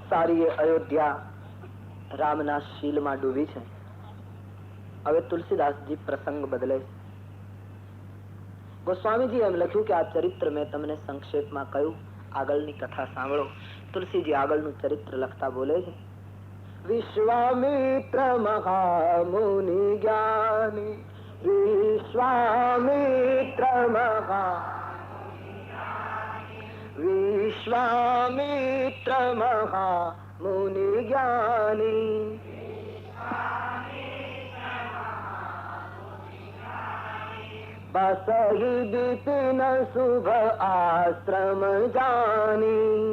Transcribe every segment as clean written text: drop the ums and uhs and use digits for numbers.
સારી અયોધ્યા રામના શીલમાં ડૂબી છે. હવે તુલસીદાસજી પ્રસંગ બદલે છે. ગોસ્વામીજી એમ લખ્યું કે આ ચરિત્ર મેં તમને સંક્ષેપમાં કહ્યું, આગળની કથા સાંભળો. તુલસીજી આગળનું ચરિત્ર લખતા બોલે છે, વિશ્વામિત્ર મહામુનિ જ્ઞાની, વિશ્વામિત્ર વિશ્વામિત્ર મહામુનિ જ્ઞાની, બસહી બિપિન શુભ આશ્રમ જાની,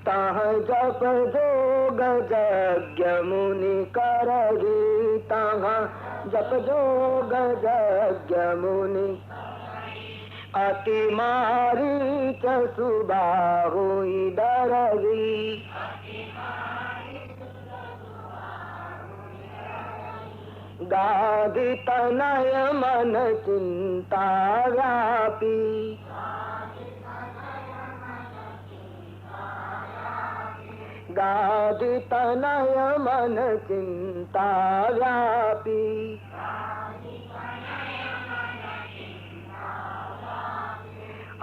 તહ જપ જોગ જગ્ય મુનિ કરહી, તહ જપ જોગ જગ્ય મુનિ, અતિ મારી ચ સુબાહુ ડરવી, ગાધિ તનય મન ચિંતા વ્યાપી, ગાધિ તનય મન ચિંતા વ્યાપી,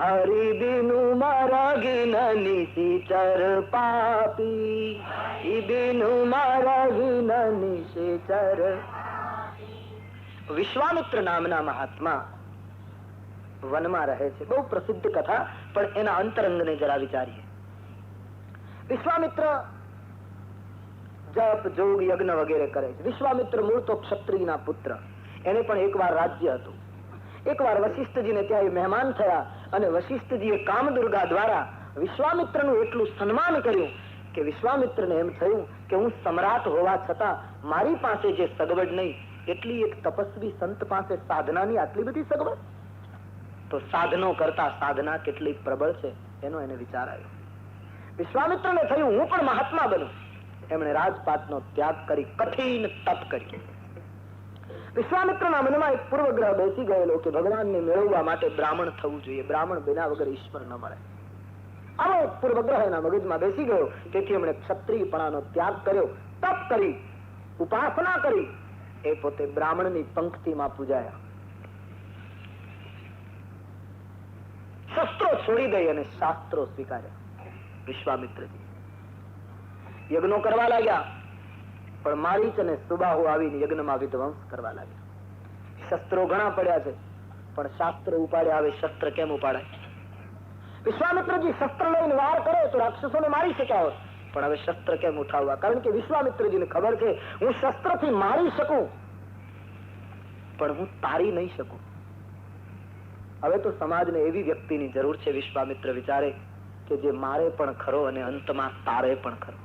હરિ બિનુ મરગિન નિશિચર પાપી, બિનુ મરગિન નિશિચર. વિશ્વામિત્ર નામના મહાત્મા વનમાં રહે છે. બહુ પ્રસિદ્ધ કથા, પણ એના અંતરંગને જરા વિચારીએ. વિશ્વામિત્ર જપ જોગ યજ્ઞ વગેરે કરે છે. વિશ્વામિત્ર મૂળ તો ક્ષત્રિયના પુત્ર. એને પણ એકવાર રાજ્ય હતું. એકવાર વશિષ્ઠજીને ત્યાં મહેમાન થયા અને વશિષ્ઠજીએ કામદુર્ગા દ્વારા વિશ્વામિત્રનું એટલું સન્માન કર્યું કે વિશ્વામિત્રને એમ થયું કે હું સમ્રાટ હોવા છતાં મારી પાસે જે સગવડ નહીં, એટલી એક તપસ્વી સંત પાસે સાધનાની આટલી બધી સગવડ, તો સાધનો કરતા સાધના કેટલી પ્રબળ છે એનો એને વિચાર આવ્યો. વિશ્વામિત્રને થયું હું પણ મહાત્મા બનું. એમણે રાજપાટનો ત્યાગ કરી કઠિન તપ કર્યું. વિશ્વામિત્રના મનમાં એક પૂર્વગ્રહ બેસી ગયેલો કે ભગવાનને મેળવવા માટે બ્રાહ્મણ થવું જોઈએ, બ્રાહ્મણ બન્યા વગર ઈશ્વર ન મળે. આવો એક પૂર્વગ્રહ એના મગજમાં બેસી ગયો. તેથી એમણે ક્ષત્રિયપણાનો ત્યાગ કર્યો, તપ કરી, ઉપાસના કરી. એ પોતે બ્રાહ્મણની પંક્તિમાં પૂજાયા. શસ્ત્રો છોડી દઈ અને શાસ્ત્રો સ્વીકાર્યા. વિશ્વામિત્રજી યજ્ઞો કરવા લાગ્યા, પણ મારીચ અને સુબાહુ આવીને યજ્ઞમાં વિધ્વંસ કરવા લાગ્યા. શસ્ત્રો ઘણા પડ્યા છે, પણ શાસ્ત્ર ઉપાડ્યા. હવે શસ્ત્ર કેમ ઉપાડાય? વિશ્વામિત્રજી શસ્ત્ર લઈને વાર કરે તો રાક્ષસોને મારી શક્યા હોત, પણ હવે શસ્ત્ર કેમ ઉઠાવવા? કારણ કે વિશ્વામિત્રજીને ખબર છે હું શસ્ત્રથી મારી શકું, પણ હું તારી નહીં શકું. હવે તો સમાજને એવી વ્યક્તિની જરૂર છે, વિશ્વામિત્ર વિચારે, કે જે મારે પણ ખરો અને અંતમાં તારે પણ ખરો.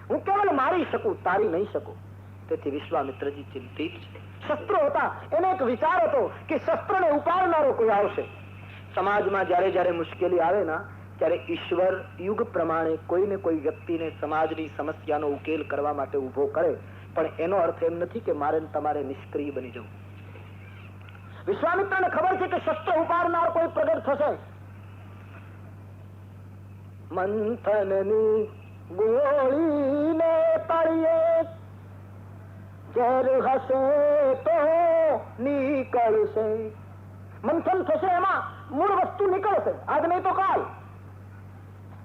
હું કેવલ મારી શકું, તારી નહીં શકું. તેથી વિશ્વામિત્રજી ચિંતિત છે. શસ્ત્રો હતા, એને એક વિચાર હતો કે શસ્ત્રને ઉપાડનારો કોઈ આવશે. સમાજમાં જયારે જયારે મુશ્કેલી આવે ના, ત્યારે ઈશ્વર યુગ પ્રમાણે કોઈને કોઈ વ્યક્તિને સમાજની સમસ્યાનો ઉકેલ કરવા માટે ઉભો કરે, પણ એનો અર્થ એમ નથી કે મારે તમારે નિષ્ક્રિય બની જવું. વિશ્વામિત્રને ખબર છે કે શસ્ત્ર ઉપાડનાર કોઈ પ્રગટ થશે. મંથનની ગોળીને તળિયે ઝેર હશે તો નીકળશે. મંથન થશે, એમાં મૂળ વસ્તુ નીકળશે, આજ નહીં તો કાલ.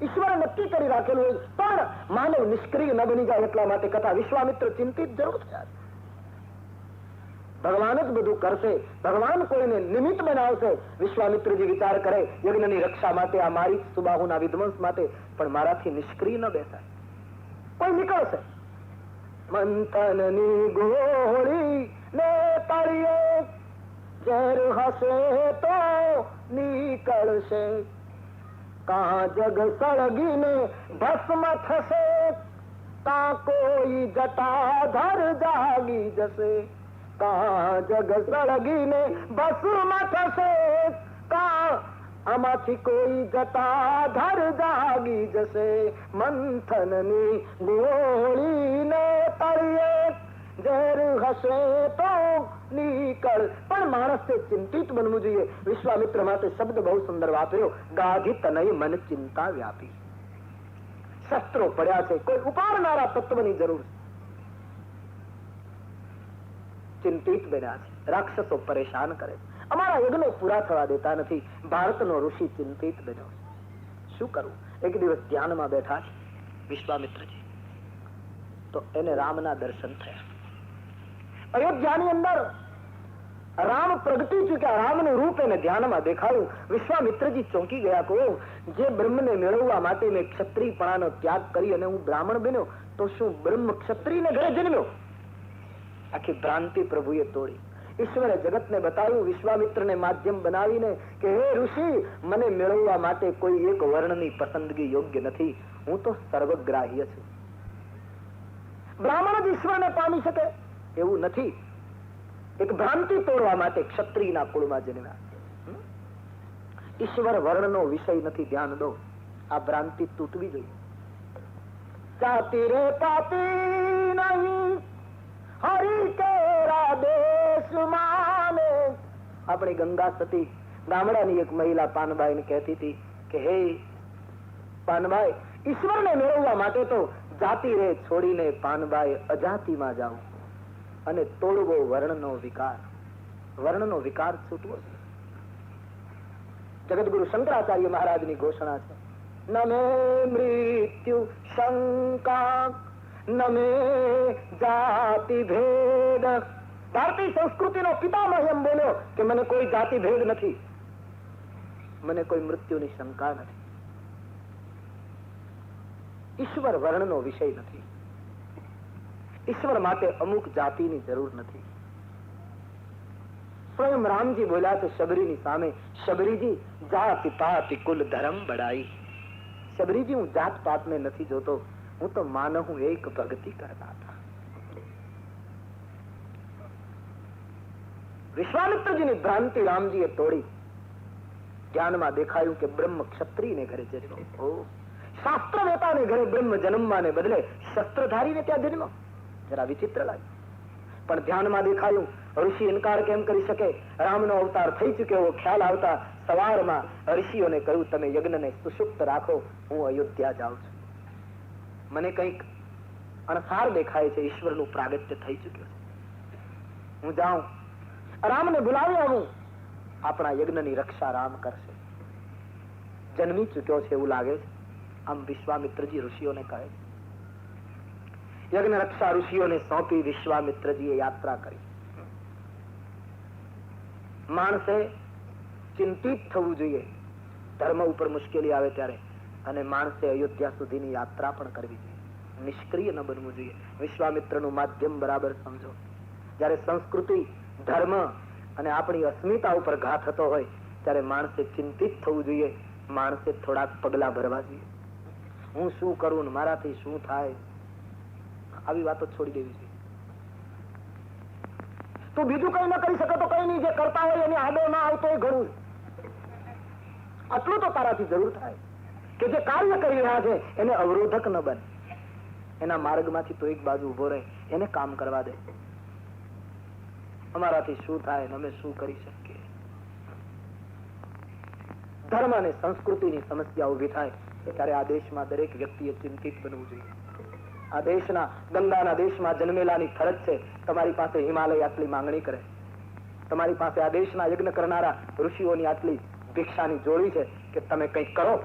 ઈશ્વરે નક્કી કરી રાખેલું હોય, પણ માનવ નિષ્ક્રિય ન બની જાય એટલા માટે કથા. વિશ્વામિત્ર ચિંતિત જરૂર થયા. ભગવાન જ બધું કરશે, ભગવાન કોઈને નિમિત્ત બનાવશે. વિશ્વામિત્રજી વિચાર કરે યજ્ઞની રક્ષા માટે, આ મારી સુબાહુના વિધ્વંસ માટે, પણ મારાથી નિષ્ક્રિય ન બેસાય, કોઈ નીકળશે. મંથનની ગોળી ને તળિયે ઝેર હશે તો નીકળશે. કાં જગ સળગીને ભસ્મ થશે, કાં કોઈ જટાધર જાગી જશે. કાં જગ સળગીને ભસ્મ થશે, કાં આમાંથી કોઈ જટાધર જાગી જશે. મંથનની ગોળીને તળિયે ઝેર હશે તો નીકળ. પણ માણસે ચિંતિત બનવું જોઈએ. વિશ્વામિત્ર માટે શબ્દ બહુ સુંદર વાપર્યો, ગાધી તનય મન ચિંતા વ્યાપી. શસ્ત્રો પડ્યા છે, કોઈ ઉપાડનારા તત્વની જરૂર છે. ચિંતિત બન્યા છે, રાક્ષસો પરેશાન કરે છે, અમારા યજ્ઞો પૂરા થવા દેતા નથી. ભારતનો ઋષિ ચિંતિત બન્યો. શું કરવું? એક દિવસ ધ્યાનમાં બેઠા છે વિશ્વામિત્રજી, તો એને રામના દર્શન થયા. અયોધ્યાની અંદર રામ પ્રગટી ચુક્યા, રામનું રૂપ એને ધ્યાનમાં દેખાયું. વિશ્વામિત્રજી ચોંકી ગયા. કહો, જે બ્રહ્મને મેળવવા માટે મેં ક્ષત્રિયપણાનો ત્યાગ કરી અને હું બ્રાહ્મણ બન્યો, તો શું બ્રહ્મ ક્ષત્રિયને ઘરે જન્મ્યો? આખી ભ્રાંતિ પ્રભુએ તોડી. ઈશ્વરે જગતને બતાવ્યું વિશ્વામિત્રને માધ્યમ બનાવીને કે હે ઋષિ, મને મેળવવા માટે કોઈ એક વર્ણની પસંદગી યોગ્ય નથી. હું તો સર્વગ્રાહ્ય છું. બ્રાહ્મણ જ ઈશ્વરને પામી શકે એવું નથી. એક ભ્રાંતિ તોડવા માટે ક્ષત્રિયના કુળમાં જન્મ્યા. ઈશ્વર વર્ણનો વિષય નથી, ધ્યાન દો. આ ભ્રાંતિ તૂટવી જોઈએ. જાતિ રે પાતી નહીં હરિ કેરા દેશ માને. આપણી ગંગા સતી ગામડાની એક મહિલા પાનબાઈને કહેતી હતી કે હે પાનબાઈ, ઈશ્વરને મેળવવા માટે તો જાતિ રે છોડીને પાનબાઈ અજાતિમાં જાવ અને તોડવો વર્ણનો વિકાર. વર્ણનો વિકાર છૂટવો છે. જગતગુરુ શંકરાચાર્ય મહારાજની ઘોષણા છે, ન મે મૃત્યુ શંકા ન મે જાતિ ભેદ. ભારતીય સંસ્કૃતિનો પિતામહ એમ બોલ્યો કે મને કોઈ જાતિ ભેદ નથી, મને કોઈ મૃત્યુની શંકા નથી. ઈશ્વર વર્ણનો વિષય નથી. ઈશ્વર માટે અમુક જાતિની જરૂર નથી. સ્વયં રામજી બોલ્યા છે શબરીની સામે, શબરીજી જાતિ પાતિ કુલ ધર્મ બડાઈ. શબરીજી, હું જાત પાતને નથી જોતો, હું તો માનહું એક ભક્તિ કરતા હતા. વિશ્વામિત્રજીની ભ્રાંતિ રામજીએ તોડી. ધ્યાનમાં દેખાયું કે બ્રહ્મ ક્ષત્રિયને ઘરે જન્મ્યો. શાસ્ત્ર વેતાને ઘરે બ્રહ્મ જન્મવાને બદલે શસ્ત્રધારીને ત્યાં જન્મ્યો. જરા વિચિત્ર લાગ્યું. પણ ધ્યાનમાં દેખાયું ઋષિ ઇનકાર કેમ કરી શકે? રામનો અવતાર થઈ ચુક્યો એવો ખ્યાલ આવતા સવારમાં ઋષિઓને કહ્યું, તમે યજ્ઞને સુષુપ્ત રાખો, હું અયોધ્યા જાઉં છું. મને કંઈક અણસાર દેખાય છે, ઈશ્વરનું પ્રાગટ્ય થઈ ચુક્યું છે, હું જાઉં, રામને બોલાવી આવું. આપણા યજ્ઞની રક્ષા રામ કરશે. જન્મી ચુક્યો છે એવું લાગે છે, આમ વિશ્વામિત્રજી ઋષિઓને કહે છે. યજ્ઞ રક્ષા ઋષિઓને સોંપી વિશ્વામિત્રજીએ યાત્રા કરી. માણસે ચિંતિત થવું જોઈએ ધર્મ ઉપર મુશ્કેલી આવે ત્યારે, અને માણસે અયોધ્યા સુધીની યાત્રા પણ કરવી જોઈએ. નિષ્ક્રિય ન બનવું જોઈએ. વિશ્વામિત્રનું માધ્યમ બરાબર સમજો. જ્યારે સંસ્કૃતિ, ધર્મ અને આપણી અસ્મિતા ઉપર ઘા થતો હોય ત્યારે માણસે ચિંતિત થવું જોઈએ. માણસે થોડાક પગલા ભરવા જોઈએ. હું શું કરું ને મારાથી શું થાય, આવી વાતો છોડી દેવી જોઈએ. તું બીજું કઈ ન કરી શકે તો કઈ નહીં, જે કરતા હોય એની આડો ના આવતો એ ઘણું. આટલું તો તારાથી જરૂર થાય કે જે કાર્ય કરી રહ્યા છે એને અવરોધક ન બને. એના માર્ગમાંથી તો એક બાજુ ઉભો રહે, એને કામ કરવા દે. અમારાથી શું થાય ને અમે શું કરી શકીએ. ધર્મ અને સંસ્કૃતિની સમસ્યા ઉભી થાય ત્યારે આ દેશમાં દરેક વ્યક્તિએ ચિંતિત બનવું જોઈએ. આ દેશના, ગંગાના દેશમાં જન્મેલાની ફરજ છે. તમારી પાસે હિમાલય આટલી માંગણી કરે, તમારી પાસે આ દેશના યજ્ઞ કરનારા ઋષિઓની આટલી ભિક્ષાની જોડી છે કે તમે કંઈક કરો.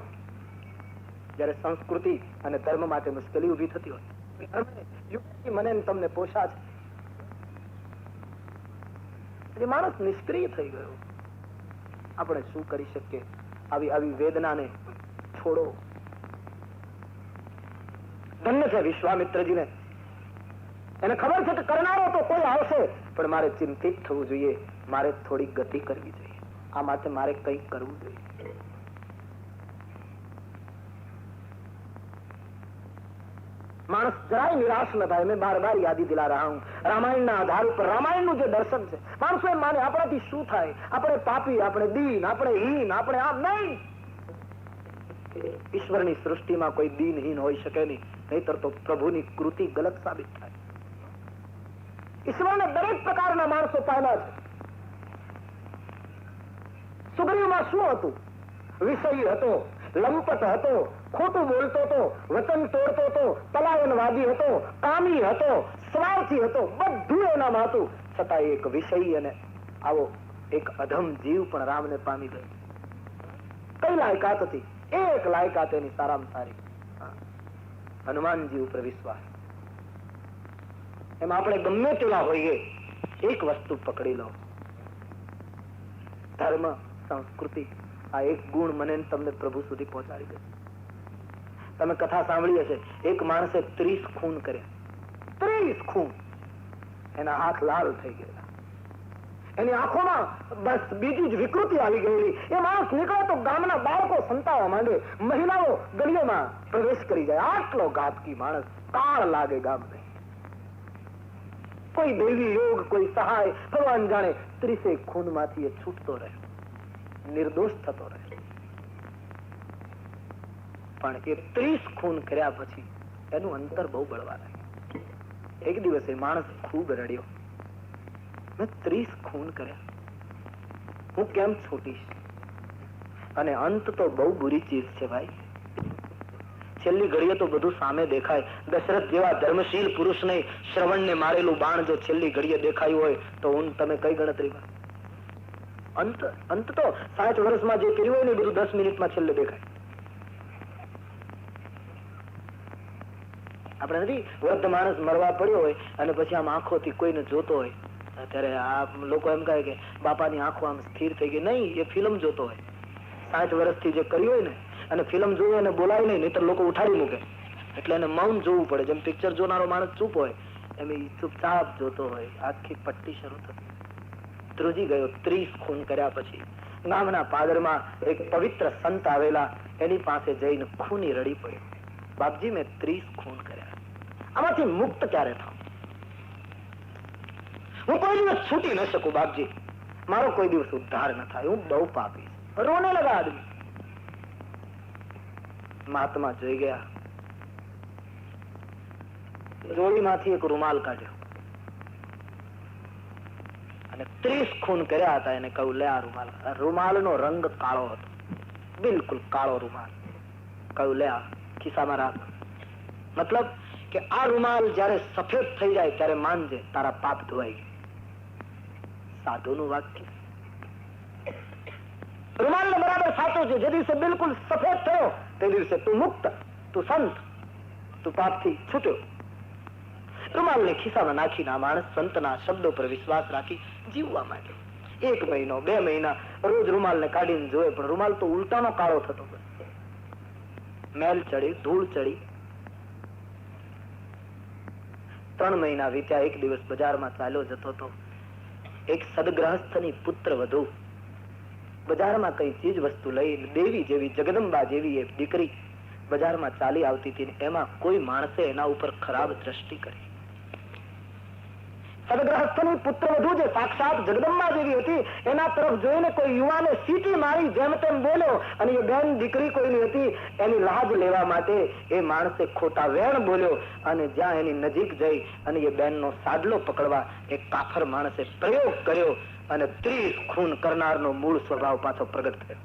જયારે સંસ્કૃતિ અને ધર્મ માટે મુશ્કેલી ઉભી થતી હોય, મને તમને પોષા છે, માણસ નિષ્ક્રિય થઈ ગયો. આપણે શું કરી શકીએ? આવી વેદનાને છોડો. ધન્ય છે વિશ્વામિત્રજીને, એને ખબર છે કે કરનારો તો કોઈ આવશે, પણ મારે ચિંતિત થવું જોઈએ, મારે થોડી ગતિ કરવી જોઈએ. આ માટે મારે કંઈક કરવું જોઈએ. मानस જરાય નિરાશ ન થાય. मैं बार बार यादी दिला रहा हूं, रामायणના આધાર ઉપર રામાયણનું જે દર્શન છે, માણસો એમ માને આપણાથી શું થાય, આપણે પાપી, આપણે દીન, આપણે હીન, આપણે આમ. નહીં, ઈશ્વરની સૃષ્ટિમાં કોઈ દીનહીન હોઈ શકે નહીં, નહીતર તો પ્રભુની કૃતિ ગલત સાબિત થાય. ઈશ્વરને દરેક પ્રકારના માણસો પામ્યા છે. સુગ્રીવમાં શું હતું? વિષયી હતો, લંપટ હતો, ખોટું બોલતો હતો, વચન તોડતો હતો, પલાયનવાદી હતો, કામી હતો, સ્વાર્થી હતો, બધું એનામાં હતું. છતાં એક વિષયી અને આવો એક અધમ જીવ પણ રામને પામી ગયો. કઈ લાયકાત હતી? એક લાયકાત એની સારામાં સારી, હનુમાનજી ઉપર વિશ્વાસ. એમ આપણે ગમે તેવા હોઈએ, એક વસ્તુ પકડી લો, ધર્મ, સંસ્કૃતિ, આ એક ગુણ મને તમને પ્રભુ સુધી પહોંચાડી દે. તમે કથા સાંભળી હશે, એક માણસે 30 ખૂન કર્યા. 30 ખૂન. એના હાથ લાલ થઈ ગયેલા, એની આંખોમાં બસ બીજી જ વિકૃતિ આવી ગયેલી. એ માણસ નીકળે તો ગામના બાળકો સંતાવા માંડે, મહિલાઓ ગલીઓમાં પ્રવેશ કરી જાય. આટલો ઘાતકી માણસ, કાળ લાગે ગામને. કોઈ દેવી યોગ, કોઈ સહાય, ભગવાન જાણે. 30 ખૂન માંથી એ છૂટતો રહે, નિર્દોષ થતો રહે. પણ એ 30 ખૂન કર્યા પછી એનું અંતર બહુ બળવા લાગ્યું. એક દિવસ એ માણસ ખૂબ રડ્યો, મેં 30 ખૂન કર્યા, હું કેમ છૂટીશ? અને અંત તો બહુ બુરી ચીજ છે ભાઈ. છેલ્લી ઘડીએ તો બધું સામે દેખાય. દશરથ જેવા ધર્મશીલ પુરુષને શ્રવણને મારેલું બાણ જો છેલ્લી ઘડીએ દેખાયું હોય તો હું તમે કઈ ગણતરીમાં? અંત તો 60 વર્ષમાં જે કર્યું હોય ને બધું 10 મિનિટમાં છેલ્લે દેખાય. આપણે નથી, વૃદ્ધ માણસ મરવા પડ્યો હોય અને પછી આમ આંખોથી કોઈને જોતો હોય, ત્યારે આ લોકો એમ કહે કે બાપાની આંખો આમ સ્થિર થઈ ગઈ. નહીં, એ ફિલ્મ જોતો હોય. 60 વર્ષથી જે કર્યું હોય ને, અને ફિલ્મ જોયું અને બોલાય નહીં, નહીતર લોકો ઉઠાડી મૂકે. એટલે એને મૌન જોવું પડે. જેમ પિક્ચર જોનારો માણસ ચૂપ હોય એમ ચૂપચાપ જોતો હોય. આખી પટ્ટી શરૂ થતી. ધ્રુજી ગયો 30 ખૂન કર્યા પછી. ગામના પાદરમાં એક પવિત્ર સંત આવેલા, એની પાસે જઈને ખૂની રડી પડ્યો, બાપજી મેં 30 ખૂન કર્યા, આમાંથી મુક્ત ક્યારે થાઉં? હું કોઈ દિવસ છૂટી ન શકું બાપજી, મારો કોઈ દિવસ ઉદ્ધાર ન થાય, હું બહુ પાપી. રોને લગા આદમી. મહાત્મા જોઈ ગયા, જોડીમાંથી એક રૂમાલ કાઢ્યો અને 30 ખૂન કર્યા હતા. એને કહ્યું, લે આ રૂમાલ. રૂમાલનો રંગ કાળો હતો, બિલકુલ કાળો રૂમાલ. કહ્યું, લે આ ખિસ્સામાં રાખ. મતલબ કે આ રૂમાલ જયારે સફેદ થઈ જાય ત્યારે માનજે તારા પાપ ધોવાઈ ગયા. સાધુનું વાક્ય. રૂમાલ ને બરાબર સાચો છે. જે દિવસે બિલકુલ સફેદ થયો તે દિવસે તું મુક્ત, તું સંત, તું પાપથી છૂટ્યો. રૂમાલને ખિસ્સામાં નાખીને આ માણસ સંતના શબ્દો પર વિશ્વાસ રાખી જીવવા માંડ્યો. 1 મહિનો, 2 મહિના રોજ રૂમાલને કાઢીને જોયે, પણ રૂમાલ તો ઉલટાનો કાળો થતો. મેલ ચડી, ધૂળ ચડી. 3 મહિના વીત્યા. એક દિવસ બજારમાં ચાલ્યો જતો હતો. એક સદગ્રહસ્થની પુત્ર વધુ બજારમાં કઈ ચીજ વસ્તુ લઈ, દેવી જેવી, જગદંબા જેવી એક દીકરી બજારમાં ચાલી આવતી હતી. એમાં કોઈ માણસે એના ઉપર ખરાબ દ્રષ્ટિ કરી. સદગ્રહસ્થની પુત્ર વધુ જે સાક્ષાત જગદંબા જેવી હતી, એના તરફ જોઈને કોઈ યુવાને સીટી મારી, જેમ તેમ બોલ્યો. અને એ બેન દીકરી કોઈની હતી, એની લાજ લેવા માટે એ માણસે ખોટા વેણ બોલ્યો. અને જ્યાં એની નજીક જઈ અને એ બેનનો સાડલો પકડવા એક કાફર માણસે પ્રયોગ કર્યો અને 30 ખૂન કરનારનો મૂળ સ્વભાવ પાછો પ્રગટ થયો.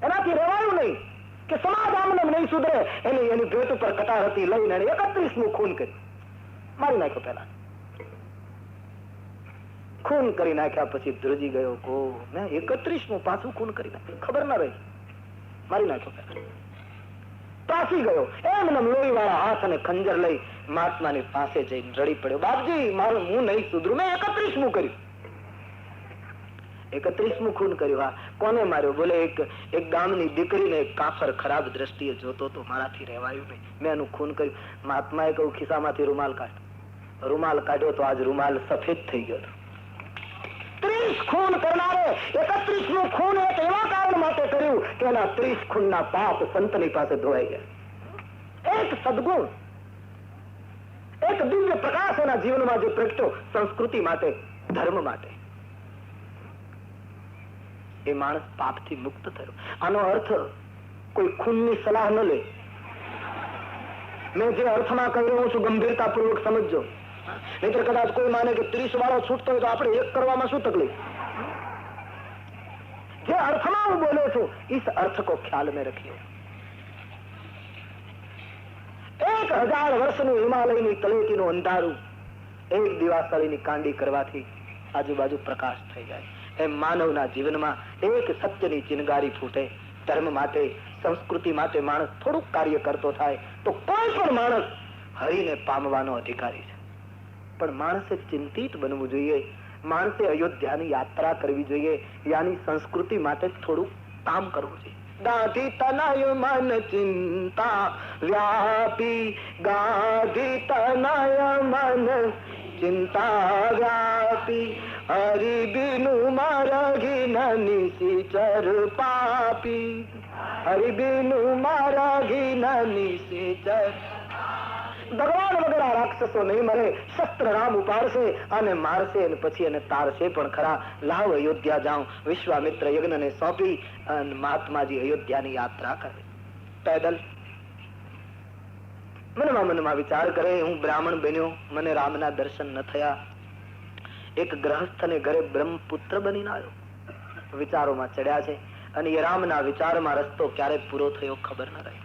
એનાથી રહેવાયું નહીં કે સમાજ આમને નહીં સુધરે. એની ભેટ ઉપર કટાર હતી, લઈને 31મું ખૂન કર્યું, મારી નાખ્યો. પહેલા ખૂન કરી નાખ્યા પછી ધ્રુજી ગયો, કો મેં 31મું પાછું ખૂન કરી નાખ્યું, ખબર ના રહી, મારી નાખ્યો. પહેલા ત્રાસી ગયો. એમને લોહી વાળા હાથ અને ખંજર લઈ મહાત્માની પાસે જઈને રડી પડ્યો, બાપજી મારું હું નહીં સુધરું, મેં 31મું કર્યું. 31મું ખૂન કર્યું. હા, કોને માર્યો? બોલે એક ગામની દીકરીને એક કાફર ખરાબ દ્રષ્ટિએ જોતો તો, મારાથી રહેવાયું નહીં, મેં એનું ખૂન કર્યું. મહાત્માએ કહ્યું, ખિસ્સામાંથી રૂમાલ કાઢ. રૂમાલ કાઢ્યો તો આજ રૂમાલ સફેદ થઈ ગયો. 30 ખૂન કરનારે 31મું ખૂન એક એવા કારણ માટે કર્યું કે એના 30 ખૂનના પાપ સંતની પાસે ધોવાઈ ગયા. એક સદગુણ, એક દિવ્ય પ્રકાશ એના જીવનમાં જે પ્રગટ્યો, સંસ્કૃતિ માટે, ધર્મ માટે, એ માણસ પાપથી મુક્ત થયો. આનો અર્થ કોઈ ખૂનની સલાહ ન લે. મેં જે અર્થમાં કહી રહ્યો છું ગંભીરતાપૂર્વક સમજજો. નહીતર કદાચ કોઈ માને કે 30 વાળો છૂટતો હોય તો આપણે 1 કરવામાં શું તકલીફ? જે અર્થમાં હું બોલો છું इस अर्थ को ख्याल में रखिए। 1000 વર્ષનું હિમાલયની તળેટીનું અંધારું એક દિવાસળીની કાંડી કરવાથી આજુબાજુ પ્રકાશ થઈ જાય. એમ માનવના જીવનમાં એક સત્યની ચિનગારી ફૂટે. ધર્મ માટે, સંસ્કૃતિ માટે માણસ થોડુંક કાર્ય કરતો થાય તો કોઈ પણ માણસ હરિને પામવાનો અધિકારી છે. પણ માણસે ચિંતિત બનવું જોઈએ. માણસે અયોધ્યાની યાત્રા કરવી જોઈએ. યાની સંસ્કૃતિ માટે થોડું કામ કરવું જોઈએ. ગાંધી તનય મન ચિંતા વ્યાપી, ગાંધી તનય મન ચિંતા વ્યાપી, હરિ બિનુ મારગી નિશિચર પાપી, હરિ બિનુ મારગી નિશિચર. ભગવાન વગર આ રાક્ષસો નહીં મરે. શસ્ત્ર રામ ઉપાડશે અને મારશે અને પછી એને તારશે પણ ખરા. લાવ અયોધ્યા જાઉં. વિશ્વામિત્ર યજ્ઞને સોંપી અને મહાત્માજી અયોધ્યાની યાત્રા કરે પેદલ. મનમાં વિચાર કરે, હું બ્રાહ્મણ બન્યો, મને રામના દર્શન ન થયા. એક ગ્રહસ્થને ઘરે બ્રહ્મપુત્ર બનીને આવ્યો. વિચારોમાં ચડ્યા છે અને એ રામના વિચારમાં રસ્તો ક્યારે પૂરો થયો ખબર ન રહી.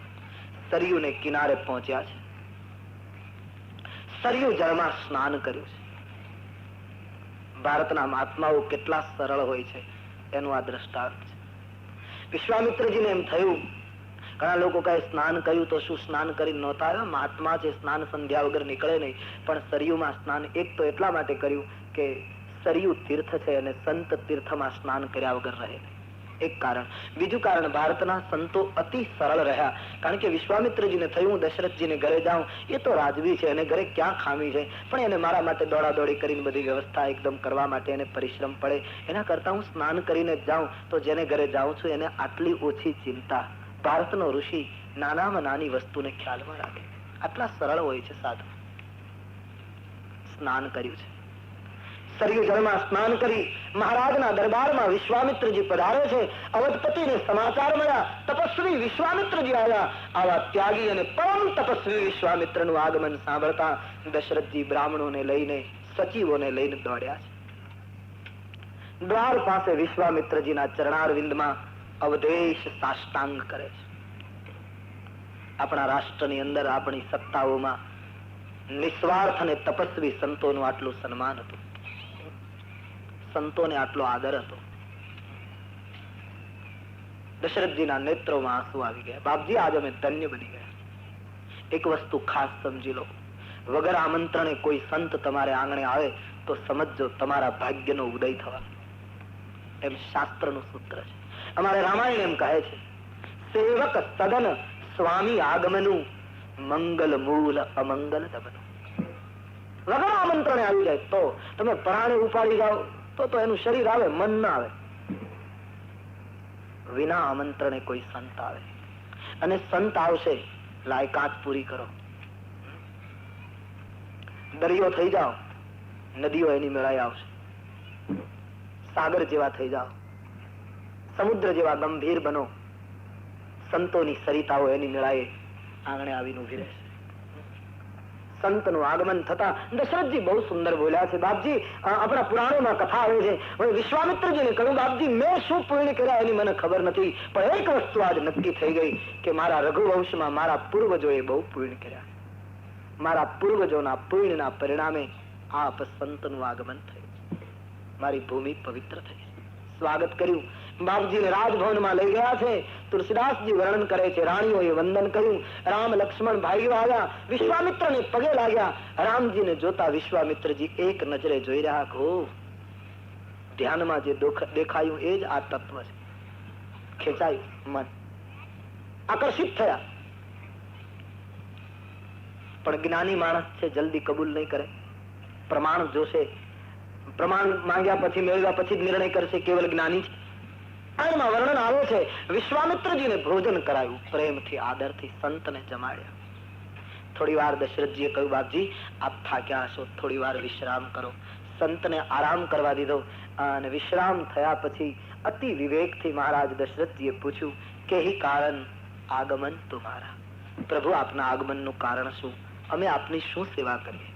સરયુને કિનારે પહોંચ્યા છે. સરયુ જળમાં સ્નાન કર્યું છે. ભારતના મહાત્માઓ કેટલા સરળ હોય છે એનું આ દ્રષ્ટાંત છે. વિશ્વામિત્રજીને એમ થયું, ઘણા લોકો કહે સ્નાન કર્યું તો શું સ્નાન કરી નહોતા આવ્યા? મહાત્મા છે, સ્નાન સંધ્યા વગર નીકળે નહીં. પણ સરયુમાં સ્નાન એક તો એટલા માટે કર્યું કે સરયુ તીર્થ છે અને સંત તીર્થમાં સ્નાન કર્યા વગર રહે નહીં. એક કારણ. બીજું કારણ, ભારતના સંતો અતિ સરળ રહ્યા. કારણ કે વિશ્વામિત્રજીને થયું દશરથજીને ઘરે જાઉં, એ તો રાજવી છે અને ઘરે ક્યાં ખામી છે, પણ એને મારા માટે દોડાદોડી કરીને બધી વ્યવસ્થા એકદમ કરવા માટે એને પરિશ્રમ પડે. એના કરતા હું સ્નાન કરીને જ જાઉં તો જેને ઘરે જાઉં છું એને આટલી ઓછી ચિંતા. ભારતનો ઋષિ નાનામાં નાની વસ્તુને ખ્યાલમાં રાખે. આટલા સરળ હોય છે સાધુ. સ્નાન કર્યું છે. સરયુ જળમાં સ્નાન કરી મહારાજના દરબારમાં વિશ્વામિત્રજી પધારે છે. અવધપતિને સમાચાર મળ્યા, તપસ્વી વિશ્વામિત્રજી આવ્યા. આવા ત્યાગી અને પરમ તપસ્વી વિશ્વામિત્રનું આગમન સાંભળતા દશરથજી બ્રાહ્મણોને લઈને, સચિવોને લઈને દોડ્યા છે. દ્વાર પાસે વિશ્વામિત્રજીના ચરણારવિંદમાં અવધેશ સાષ્ટાંગ કરે છે. આપણા રાષ્ટ્રની અંદર, આપણી સત્તાઓમાં નિસ્વાર્થ અને તપસ્વી સંતોનું આટલું સન્માન હતું, સંતોને આટલો આદર હતો. દશરથજીના નેત્રોમાં આંસુ આવી ગયા. બાપજી, આજ અમે ધન્ય બની ગયા. એક વસ્તુ ખાસ સમજી લો, વગર આમંત્રણે કોઈ સંત તમારે આંગણે આવે તો સમજજો તમારા ભાગ્યનો ઉદય થવા. એમ શાસ્ત્રનું સૂત્ર છે. અમારે રામાયણ એમ કહે છે, સેવક સદન સ્વામી આગમનું મંગલ મૂલ અમંગલ દમનું. વગર આમંત્રણે આવી જાય તો તમે પરાણે ઉપાડી જાઓ તો એનું શરીર આવે, મન ના આવે. વિના આમંત્રણે કોઈ સંત આવે અને સંત આવશે, લાયકાત પૂરી કરો. દરિયો થઈ જાઓ, નદીઓ એની મેળાએ આવશે. સાગર જેવા થઈ જાઓ, સમુદ્ર જેવા ગંભીર બનો, સંતોની સરિતાઓ એની મેળાએ આંગણે આવીને ઉભી રહેશે. સંતનું આગમન થતા દશરથજી બહુ સુંદર બોલ્યા છે. બાપજી, આપણા પુરાણોમાં કથા આવે છે. હવે વિશ્વામિત્રજીને કહ્યું, બાપજી મેં શું પુણ્ય કર્યા એની મને ખબર નથી, પણ એક વસ્તુ આજ નક્કી થઈ ગઈ કે મારા રઘુવંશમાં મારા પૂર્વજોએ બહુ પુણ્ય કર્યા. મારા પૂર્વજોના પુણ્યના પરિણામે આપ સંતનું આગમન થયું, મારી ભૂમિ પવિત્ર થઈ. સ્વાગત કર્યું. બાપજીને રાજભવનમાં લઈ ગયા છે. તુલસીદાસજી વર્ણન કરે છે, રાણીઓએ વંદન કર્યું. રામ લક્ષ્મણ ભાઈઓ આવ્યા, વિશ્વામિત્રને પગે લાગ્યા. રામજીને જોતા વિશ્વામિત્રજી એક નજરે જોઈ રહ્યા. ધ્યાનમાં જે દેખાયું એ જ આ તત્વ છે. ખેંચાયું મન, આકર્ષિત થયા. પણ જ્ઞાની માણસ છે, જલ્દી કબૂલ નહીં કરે. પ્રમાણ જોશે, પ્રમાણ માંગ્યા પછી, મેળવ્યા પછી જ નિર્ણય કરશે. કેવલ જ્ઞાની છે. આમાં વર્ણન આવે છે, વિશ્વામિત્રજીને ભોજન કરાયું, પ્રેમથી આદરથી સંતને જમાડ્યા. થોડી વાર દશરથજીએ કહ્યું, બાપજી આપ થાક્યા હશો, થોડી વાર વિશ્રામ કરો. સંતને આરામ કરવા દીધો અને વિશ્રામ થયા પછી અતિ વિવેકથી મહારાજ દશરથજીએ પૂછ્યું કે હી કારણ આગમન તુમારા. પ્રભુ, આપના આગમનનું કારણ શું? અમે આપની શું સેવા કરીએ?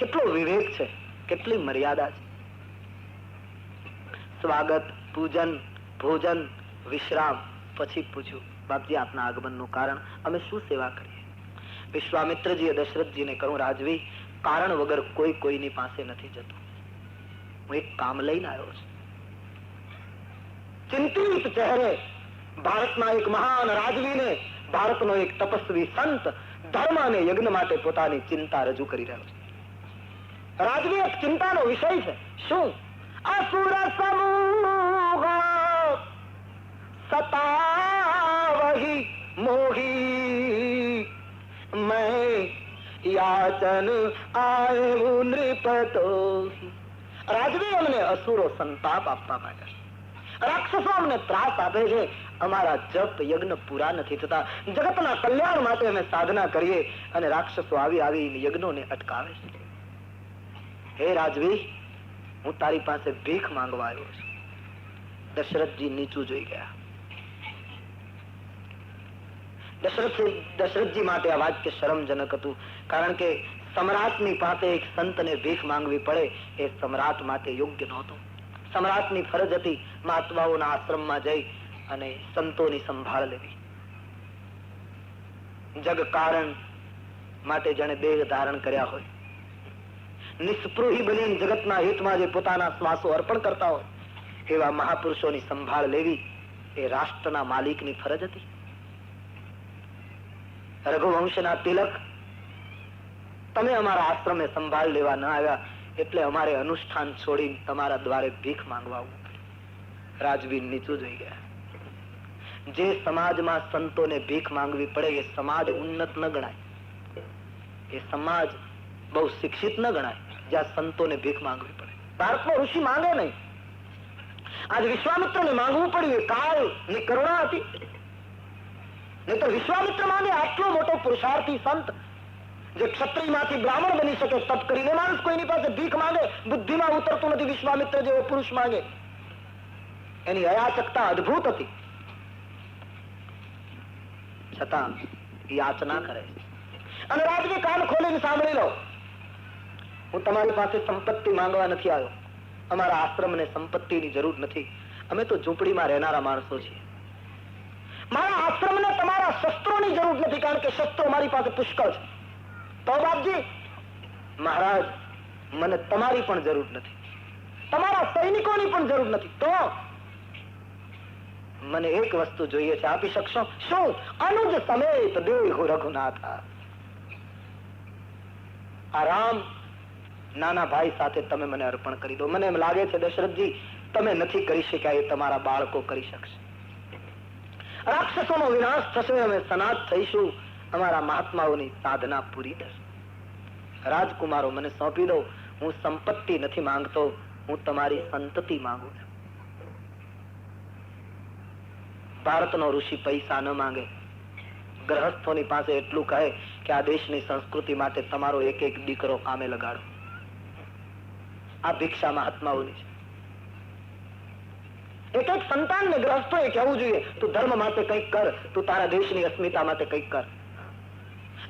કેટલો વિવેક છે, કેટલી મર્યાદા છે. સ્વાગત, પૂજન, ભોજન, વિશ્રામ. પછી પૂછ્યું, બાપજી આપના આગમનનું કારણ, અમે શું સેવા કરીએ? વિશ્વામિત્રજીએ દશરથજીને કહ્યું, રાજવી, કારણ વગર કોઈ કોઈની પાસે નથી જતું. હું એક કામ લઈને આવ્યો છું. ચિંતિત ચહેરે ભારતના એક મહાન રાજવીને, ભારતનો એક તપસ્વી સંત ધર્મ અને યજ્ઞ માટે પોતાની ચિંતા રજૂ કરી રહ્યો છે. રાજવી એક ચિંતાનો વિષય છે. શું? અસુર સમૂહ સતાવહી મોહી મેં યાચન આયુ નૃપતો. રાજવી અમને અસુરો સંતાપ આપવા માંગે છે, રાક્ષસો અમને ત્રાસ આપે છે, અમારા જપ યજ્ઞ પૂરા નથી થતા, જગતના કલ્યાણ માટે અમે સાધના કરીએ અને રાક્ષસો આવી આવી યજ્ઞોને અટકાવે છે. હે રાજવી, હું તારી પાસે ભીખ માંગવા આવ્યો છું. દશરથજી નીચું જોઈ ગયા. દશરથજી માટે આ વાક્ય શરમજનક હતું, કારણ કે સમ્રાટની પાસે એક સંતને ભીખ માંગવી પડે એ સમ્રાટ માટે યોગ્ય નહોતું. સમ્રાટની ફરજ હતી મહાત્માઓના આશ્રમમાં જઈ અને સંતોની સંભાળ લેવી. જગ કારણ માટે જેને દેહ ધારણ કર્યા હોય, નિસ્પૃહી બની જગતના હિતમાં જે પોતાના શ્વાસો અર્પણ કરતા હોય, એવા મહાપુરુષોની સંભાળ લેવી એ રાષ્ટ્રના માલિકની ફરજ હતી. રઘુવંશના તિલક, તમે અમારા આશ્રમે સંભાળ લેવા ન આવ્યા એટલે અમારે અનુષ્ઠાન છોડી તમારા દ્વારે ભીખ માંગવા આવવું. રાજવી નીચું જોઈ ગયા. જે સમાજમાં સંતોને ભીખ માંગવી પડે એ સમાજ ઉન્નત ન ગણાય, એ સમાજ બહુ શિક્ષિત ન ગણાય જ્યાં સંતોને ભીખ માંગવી પડે. ભારતનો ઋષિ માંગે નહીં. આજ વિશ્વામિત્રને માંગવું પડ્યું એ કાળની કરુણા હતી. નહીં તો વિશ્વામિત્ર માંગે આટલો મોટો પુરુષાર્થી સંત, જે ક્ષત્રિયમાંથી બ્રાહ્મણ બની શકે તપ કરીને. માણસ કોઈની પાસે ભીખ માંગે બુદ્ધિમાં ઉતરતું નથી. વિશ્વામિત્ર જેવો પુરુષ માંગે, એની અયાચકતા અદભુત હતી, છતાં યાચના કરે. અને રાજવી કાન ખોલીને સાંભળી લો, હું તમારી પાસે સંપત્તિ માંગવા નથી આવ્યો. અમારા આશ્રમને સંપત્તિની જરૂર નથી. અમે તો ઝૂંપડીમાં રહેનારા માણસો છીએ. મારા આશ્રમને તમારા શસ્ત્રોની જરૂર નથી, કારણ કે શસ્ત્રો મારી પાસે પુષ્કળ છે. તો બાપજી, મહારાજ, મને તમારી પણ જરૂર નથી, તમારા સૈનિકોની પણ જરૂર નથી. તો મને એક વસ્તુ જોઈએ છે, આપી શકશો? શું? અનુજ સમેત દેહુ રઘુનાથ. આ રામ નાના ભાઈ સાથે તમે મને અર્પણ કરી દો. મને એમ લાગે છે દશરથજી, તમે નથી કરી શક્યા એ તમારા બાળકો કરી શકશે. રાક્ષસોનો વિનાશ થશે, અમે સનાથ થઈશું, અમારા મહાત્માઓની સાધના પૂરી થશે. રાજકુમારો મને સોંપી દો. હું સંપત્તિ નથી માંગતો, હું તમારી સંતતિ માંગુ છું. ભારતનો ઋષિ પૈસા ન માંગે, ગ્રહસ્થોની પાસે એટલું કહે કે આ દેશની સંસ્કૃતિ માટે તમારો એક એક દીકરો કામે લગાડો. આ ભિક્ષા મહાત્માઓની છે. એક એક સંતાનને ગ્રહસ્થોએ કહેવું જોઈએ, તું ધર્મ માટે કંઈક કર, તું તારા દેશની અસ્મિતા માટે કંઈક કર.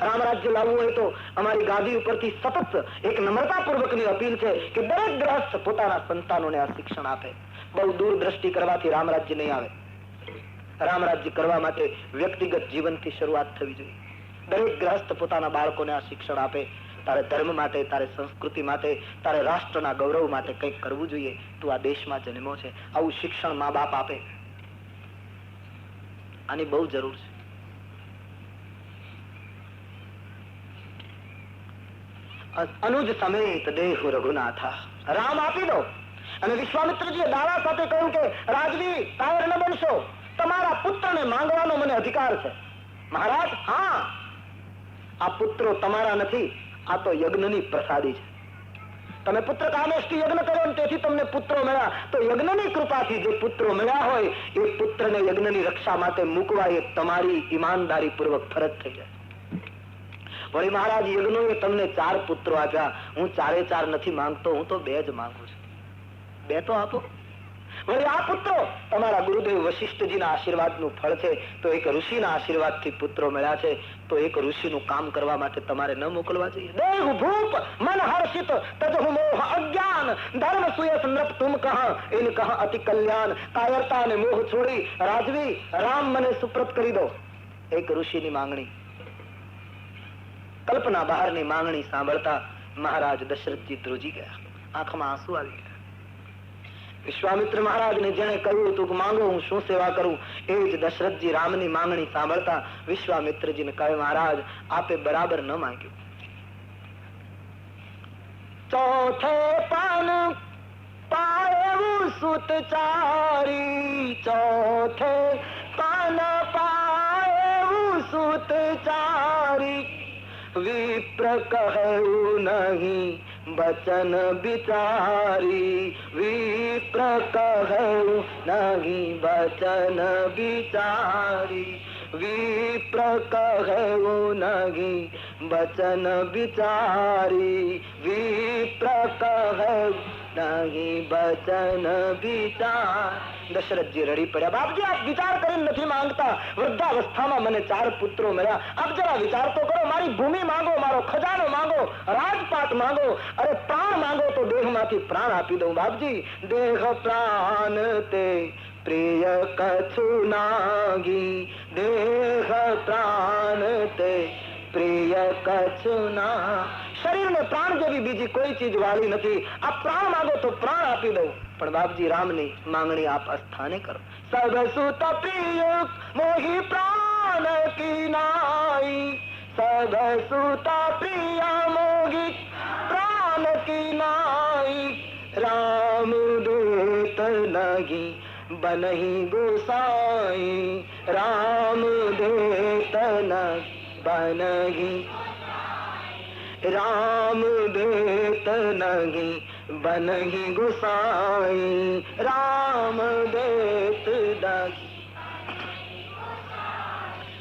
રામ રાજ્ય લાવવું હોય તો અમારી ગાદી ઉપરથી સતત એક નમ્રતાપૂર્વકની અપીલ છે કે દરેક ગ્રહસ્થ પોતાના સંતાનોને આ શિક્ષણ આપે. બહુ દૂરદ્રષ્ટિ કરવાથી રામ રાજ્ય નહીં આવે. રામ રાજ્ય કરવા માટે વ્યક્તિગત જીવનથી શરૂઆત થવી જોઈએ. દરેક ગ્રહસ્થ પોતાના બાળકોને આ શિક્ષણ આપે, તારે ધર્મ માટે, તારે સંસ્કૃતિ માટે, તારે રાષ્ટ્રના ગૌરવ માટે કંઈક કરવું જોઈએ. તું આ દેશમાં જન્મ્યો છે, આવું શિક્ષણ મા બાપ આપે. આની બહુ જરૂર છે. અનુજ સમેત દેહુ રઘુનાથા. રામ આપી દો. અને વિશ્વામિત્રજીએ દાવા સાથે કહ્યું કે રાજવી કાયર ન બનશો, તમારા પુત્રને માંગવાનો મને અધિકાર છે. મહારાજ, હા, આ પુત્રો તમારા નથી, આ તો યજ્ઞની પ્રસાદી છે. તમે પુત્ર કામેષ્ટિ યજ્ઞ કરો ને તેથી તમને પુત્રો મળ્યા. તો યજ્ઞની કૃપાથી જે પુત્રો મળ્યા હોય એ પુત્રને યજ્ઞની રક્ષા માટે મૂકવા એ તમારી ઈમાનદારી પૂર્વક ફરજ થઈ જાય. વળી મહારાજ, યજ્ઞોએ તમને 4 પુત્રો આપ્યા, હું 4 નથી માંગતો, હું તો 2 જ માંગુ છું. 2 તો આપો. વળી આ પુત્રો તમારા ગુરુદેવ વશિષ્ઠજીના આશીર્વાદનું ફળ છે. તો એક ઋષિના આશીર્વાદથી પુત્રો મળ્યા છે, તો એક ઋષિનું કામ કરવા માટે તમારે ન મોકલવા જોઈએ. દેહ ભૂપ મન હર્ષિત તજહુ મોહ અજ્ઞાન ધર્મ સુયસ નૃપ તુમ કહ ઇન કહ અતિ કલ્યાણ. કાયરતા અને મોહ છોડી રાજવી રામ મને સુપ્રત કરી દો. એક ઋષિની માંગણી, કલ્પના બહારની માંગણી સાંભળતા મહારાજ દશરથજી ધ્રુજી ગયા, આંખમાં આંસુ આવી ગયા. વિશ્વામિત્ર મહારાજને જેને કહ્યું હતું કે માંગો હું શું સેવા કરું, એ જ દશરથજી રામની માંગણી સાંભળતા વિશ્વામિત્રજીને કહે, મહારાજ આપે બરાબર ન માંગ્યું. ચોથે પાન પાયું સુત ચારી, ચોથે પાન પાયું સુત ચારી, વિપ્ર કહ્યું નહીં બચન બિચારી, વિપ્ર કહ્યું નહીં બચન બિચારી, વિપ્ર કહ્યું નહીં બચન બિચારી, વિપ્ર કહ્યું નહીં બચન બિચાર. દશરથજી રડી પડ્યા. બાપજી આપ વિચાર કરીને નથી માંગતા. વૃદ્ધાવસ્થામાં મને 4 પુત્રો મળ્યા. આપ જરા વિચાર તો કરો. મારી ભૂમિ માંગો, મારો ખજાનો માંગો, રાજપાટ માંગો, અરે પ્રાણ માંગો તો દેહમાંથી પ્રાણ આપી દઉં. બાપજી દેહ પ્રાણ તે પ્રિય કછુ નાગી, દેહ પ્રાણ તે પ્રિય કછુ ના. શરીરને પ્રાણ જેવી બીજી કોઈ ચીજ વાળી નથી. આ પ્રાણ માંગો તો પ્રાણ આપી દઉં. પણ બાપજી રામની માંગણી આપ અસ્થાને કરો. સબ સુત પ્રિય મોહી પ્રાણ કી નાઈ, સબ સુત પ્રિય મોહી પ્રાણ કી નાઈ, રામ દેત નહીં बनही गोसाई, राम देत न बनही, राम देत नहीं बनही गोसाई, राम देत नहीं.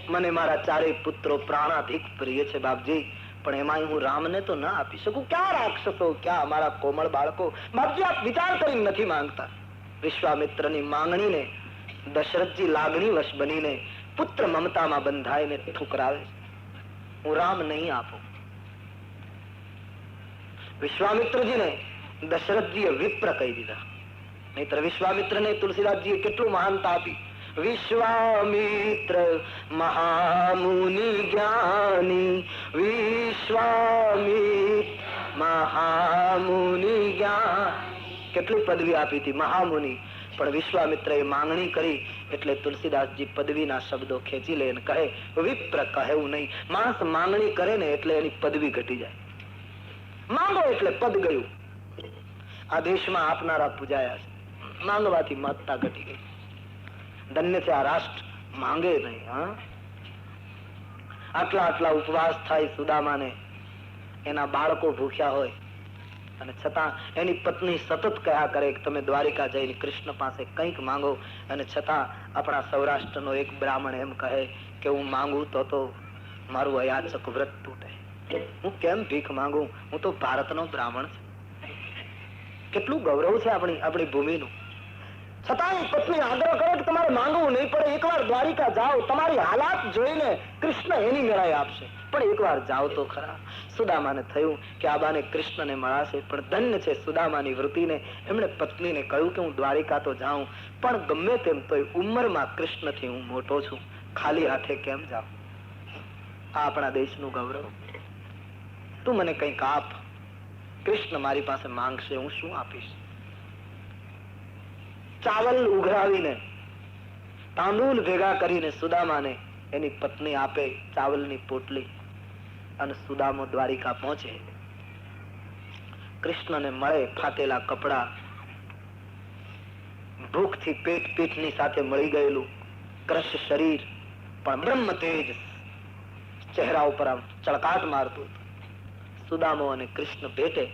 મને મારા 4 પુત્રો પ્રાણાધિક પ્રિય છે બાપજી, પણ એમાં હું રામને તો ના આપી શકું. ક્યાં રાક્ષસો, ક્યાં અમારા કોમળ બાળકો. બાપજી આપ વિચાર કરીને નથી માંગતા. વિશ્વામિત્રની માંગણીને દશરથજી લાગણી વશ બનીને પુત્ર મમતામાં બંધાઈને ઠુકરાવે. હું રામ નહીં આપું. વિશ્વામિત્રજીને દશરથજીએ વિપ્ર કહી દીધા. નહીતર વિશ્વામિત્રને તુલસીદાસજીએ કેટલું મહાનતા આપી. વિશ્વામિત્ર મહામુનિ જ્ઞાની, વિશ્વામિત્ર મહામુનિ જ્ઞાન, કેટલી પદવી આપી હતી મહામુનિ. પણ વિશ્વામિત્રએ માંગણી કરી એટલે તુલસીદાસજી પદવીના શબ્દો ખેંચી લે અને કહે વિપ્ર કહેવું નહીં. માણસ માંગણી કરે ને એટલે એની પદવી ઘટી જાય. માંગો એટલે પદ ગયું. આ દેશમાં આપનારા પૂજાયા છે, માંગવાથી મહત્તા ઘટી ગઈ. ધન્ય છે આ રાષ્ટ્ર માંગે નહીં. હા, આટલા ઉપવાસ થાય સુદામાને, એના બાળકો ભૂખ્યા હોય અને છતાં એની પત્ની સતત કહ્યા કરે કે તમે દ્વારિકા જઈને કૃષ્ણ પાસે કંઈક માંગો, અને છતાં આપણા સૌરાષ્ટ્રનો એક બ્રાહ્મણ એમ કહે કે હું માંગુ તો મારું અયાચક વ્રત તૂટે. હું કેમ ભીખ માંગુ, હું તો ભારતનો બ્રાહ્મણ છું. કેટલું ગૌરવ છે આપણી ભૂમિનું. છતાં પત્ની આગ્રહ કરે કે તમારે માંગવું નહીં પડે, એકવાર દ્વારિકા જાઓ, તમારી હાલાત જોઈને કૃષ્ણ એની મેળાએ આપશે, પણ એકવાર જાઓ તો ખરા. સુદામાને થયું કે આબાને કૃષ્ણને મળાશે, પણ ધન્ય છે સુદામાની વૃત્તિને. એમણે પત્નીને કહ્યું કે હું દ્વારિકા તો જાઉં, પણ ગમે તેમ તોય ઉંમરમાં કૃષ્ણથી હું મોટો છું, ખાલી હાથે કેમ જાઉં. આ આપણા દેશનું ગૌરવ. તું મને કંઈક આપ. કૃષ્ણ મારી પાસે માંગશે, હું શું આપીશ? ચાવલ ઉઘરાવીને, તાંદૂલ ભેગા કરીને સુદામાને એની પત્ની આપે ચાવલની પોટલી, અને સુદામો દ્વારિકા પહોંચે. કૃષ્ણને મળે ફાટેલા કપડા, ભૂખથી પેટ પીઠની સાથે મળી ગયેલું ક્રશ શરીર, પણ બ્રહ્મ તેજ ચહેરા ઉપર આમ ચળકાટ મારતું. સુદામો અને કૃષ્ણ ભેટે.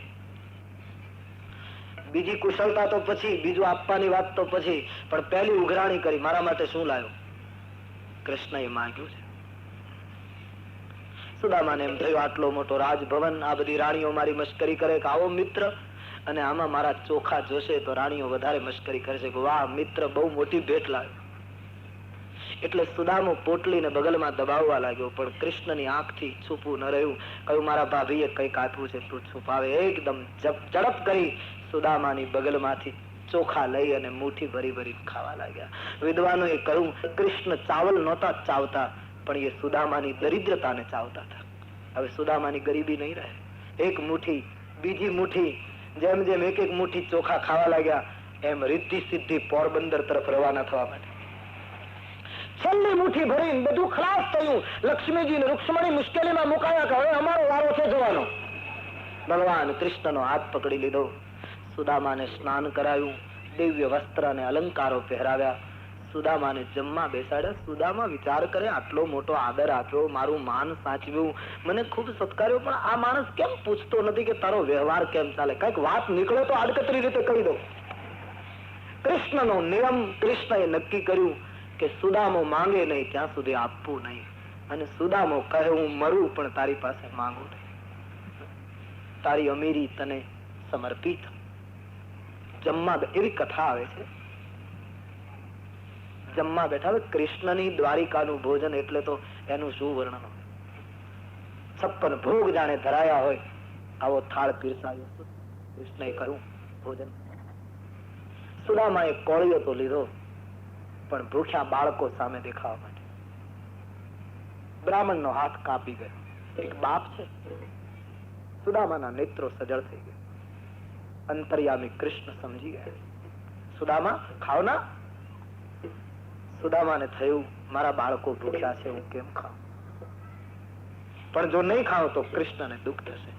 બીજી કુશળતા તો પછી, બીજું આપવાની વાત તો પછી, પણ પહેલી ઉઘરાણી કરી, મારા માટે શું લાવ્યો? કૃષ્ણએ માંગ્યું છે. સુદામાને એમ થયું આટલો મોટો રાજભવન, આ બધી રાણીઓ મારી મશ્કરી કરે કે આવો મિત્ર, અને આમાં મારા ચોખા જોશે તો રાણીઓ વધારે મશ્કરી કરશે કે વાહ મિત્ર બહુ મોટી ભેટ લાવ્યો. એટલે સુદામો પોટલીને બગલમાં દબાવવા લાગ્યો, પણ કૃષ્ણની આંખથી છુપવું ન રહ્યું. કહ્યું મારા ભાભીએ કંઈક આપ્યું છે, તું છુપાવે. એકદમ ઝડપ કરી સુદામાની બગલમાંથી ચોખા લઈ અને મુઠ્ઠી ભરી ભરી ખાવા લાગ્યા. વિદ્વાનોએ કહ્યું કૃષ્ણ ચાવલ નહોતા ચાવતા, પણ એ સુદામાની દરિદ્રતાને ચાવતા હતા. હવે સુદામાની ગરીબી નહીં રહે. એક મુઠ્ઠી, બીજી મુઠ્ઠી, જેમ જેમ એક એક મુઠ્ઠી ચોખા ખાવા લાગ્યા એમ રિદ્ધિ સિદ્ધિ પોરબંદર તરફ રવાના થવા માટે. છેલ્લી મુઠ્ઠી ભરીને બધું ખલાસ થયું. લક્ષ્મીજી ને રૂક્ષ્મણી મુશ્કેલીમાં મુકાયા કે હવે અમારો વારો છે જવાનો. ભગવાન કૃષ્ણનો હાથ પકડી લીધો, સુદામાને સ્નાન કરાવ્યું, દિવ્ય વસ્ત્ર અને અલંકારો પહેરાવ્યા, સુદામાને જમવા બેસાડ્યા. સુદામા વિચાર કરે આટલો મોટો આદર આપ્યો, મારું માન સાચવ્યું, મને ખૂબ સત્કાર્યો, પણ આ માણસ કેમ પૂછતો નથી કે તારો વ્યવહાર કેમ ચાલે? કઈક વાત નીકળે તો આડકતરી રીતે કહી દો. કૃષ્ણનો નિયમ, કૃષ્ણએ નક્કી કર્યું કે સુદામો માંગે નહીં ત્યાં સુધી આપવું નહીં, અને સુદામો કહે હું મરું પણ તારી પાસે માંગુ નહીં, તારી અમીરી તને સમર્પિત. જમવા એવી કથા આવે છે, જમવા બેઠા. કૃષ્ણની દ્વારિકાનું ભોજન એટલે તો એનું શું વર્ણન હોય? 56 ભોગ જાણે ધરાયા હોય આવો થાળ પીરસાયો. કૃષ્ણએ કહ્યું ભોજન. સુદામાએ કોળિયો તો લીધો, પણ ભૂખ્યા બાળકો સામે દેખાવા માટે. બ્રાહ્મણનો હાથ કાપી ગયો. એક બાપ છે. સુદામાના નેત્રો સજળ થઈ ગયા. અંતર્યામી કૃષ્ણ સમજી ગયા. સુદામા ખાવના. સુદામાને થયું મારા બાળકો ભૂખ્યા છે, હું કેમ ખાઉં? પણ જો નહીં ખાઉં તો કૃષ્ણને દુઃખ થશે.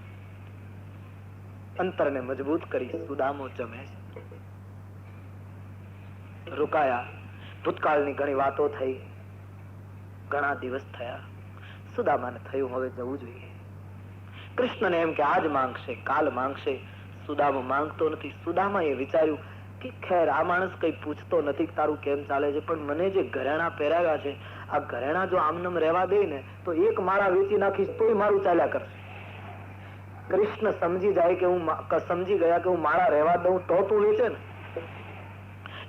અંતરને મજબૂત કરી સુદામો જમે છે. રોકાયા. ભૂતકાળની ઘણી વાતો થઈ, ઘણા દિવસ થયા. સુદામાને થયું હવે જવું જોઈએ. કૃષ્ણને એમ કે આજ માંગશે, કાલ માંગશે. સુદામો માંગતો નથી. સુદામાએ વિચાર્યું કે ખેર આ માણસ કઈ પૂછતો નથી તારું કેમ ચાલે છે, પણ મને જે ઘરેણા પહેરાવ્યા છે આ ઘરેણા જો આમનામ રહેવા દે ને તો એક માળા વેચી નાખીશ તોય મારું ચાલ્યા કરશે. કૃષ્ણ સમજી જાય કે હું સમજી ગયા કે હું માળા રહેવા દઉં તો તું વેચે ને.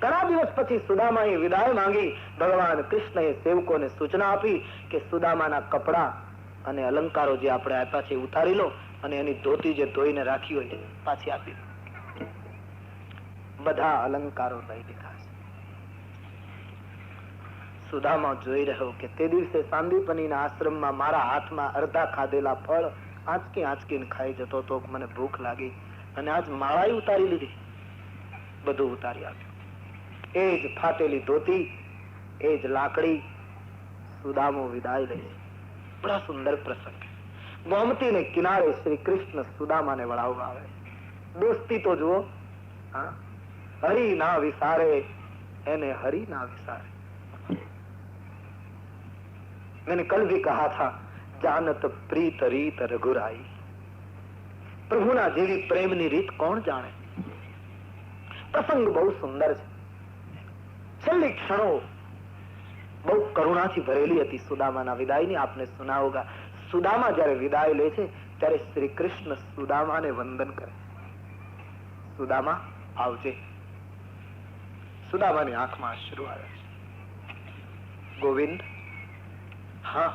ઘણા દિવસ પછી સુદામાએ વિદાય માંગી. ભગવાન કૃષ્ણએ સેવકોને સૂચના આપી કે સુદામાના કપડા અને અલંકારો જે આપણે આપ્યા છે ઉતારી લો, અને એની ધોતી જે ધોઈને રાખી હોય પાછી આપી દો. બધા અલંકારો લઈ લીધા છે. સુદામા જોઈ રહ્યો કે તે દિવસે સાંદીપનીના આશ્રમમાં મારા હાથમાં અડધા ખાધેલા ફળ આંચકી આંચકીને ખાઈ જતો તો મને ભૂખ લાગી, અને આજ માળાઈ ઉતારી લીધી. બધું ઉતારી આપ્યું. એ જ ફાટેલી ધોતી, એ જ લાકડી. સુદામો વિદાય લે છે. બડા સુંદર પ્રસંગ. ગોમતી ને કિનારે શ્રી કૃષ્ણ સુદામાને વળાવવા આવે. દોસ્તી તો જુઓ. હા, હરી ના વિસારે એને હરી ના વિસારે. मैंने कल भी कहा था जानत प्रीत रीत रघुराई. પ્રભુના જેવી પ્રેમની રીત કોણ જાણે? પ્રસંગ બહુ સુંદર છે. છેલ્લી ક્ષણો બહુ કરુણાથી ભરેલી હતી સુદામાના વિદાયની. આપને સુના હોગા. સુદામા જયારે વિદાય લે છે ત્યારે શ્રી કૃષ્ણ સુદામાને વંદન કરે. સુદામા આવજે. સુદામાની આંખમાં અશ્રુ આવે છે. ગોવિંદ, હા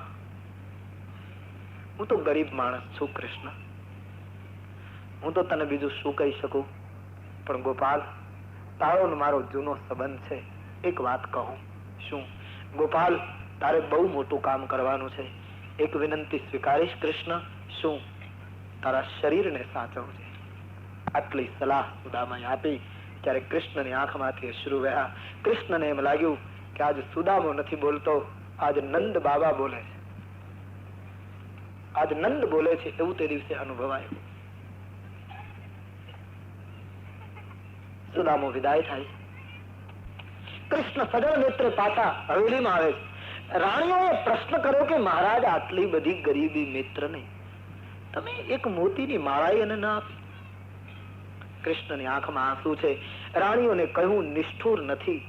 હું તો ગરીબ માણસ છું કૃષ્ણ, હું તો તને બીજું શું કહી શકું, પણ ગોપાલ તારો ને મારો જૂનો સંબંધ છે. એક વાત કહું. શું? ગોપાલ તારે બહુ મોટું કામ કરવાનું છે. એક વિનંતી સ્વીકારીશ કૃષ્ણ? શું? તારા શરીરને સાચવજે. આટલી સલાહ સુદામાએ આપી ત્યારે કૃષ્ણની આંખમાંથી અશ્રુ વહ્યા. કૃષ્ણને એમ લાગ્યું કે આજ સુદામો નથી બોલતો, આજ નંદ બાબા બોલે છે. આજ નંદ બોલે છે એવું તે દિવસે અનુભવાયું. સુદામો વિદાય થાય. કૃષ્ણ સજળ નેત્રે પાછા હવેલીમાં આવે છે. રાણીઓએ પ્રશ્ન કર્યો કે મહારાજ આટલી બધી ગરીબી મિત્ર ને તમે એક મોતીની માળા એને ના આપી? કૃષ્ણની આંખમાં આંસુ છે. રાણીઓને કહ્યું નિષ્ઠુર નથી,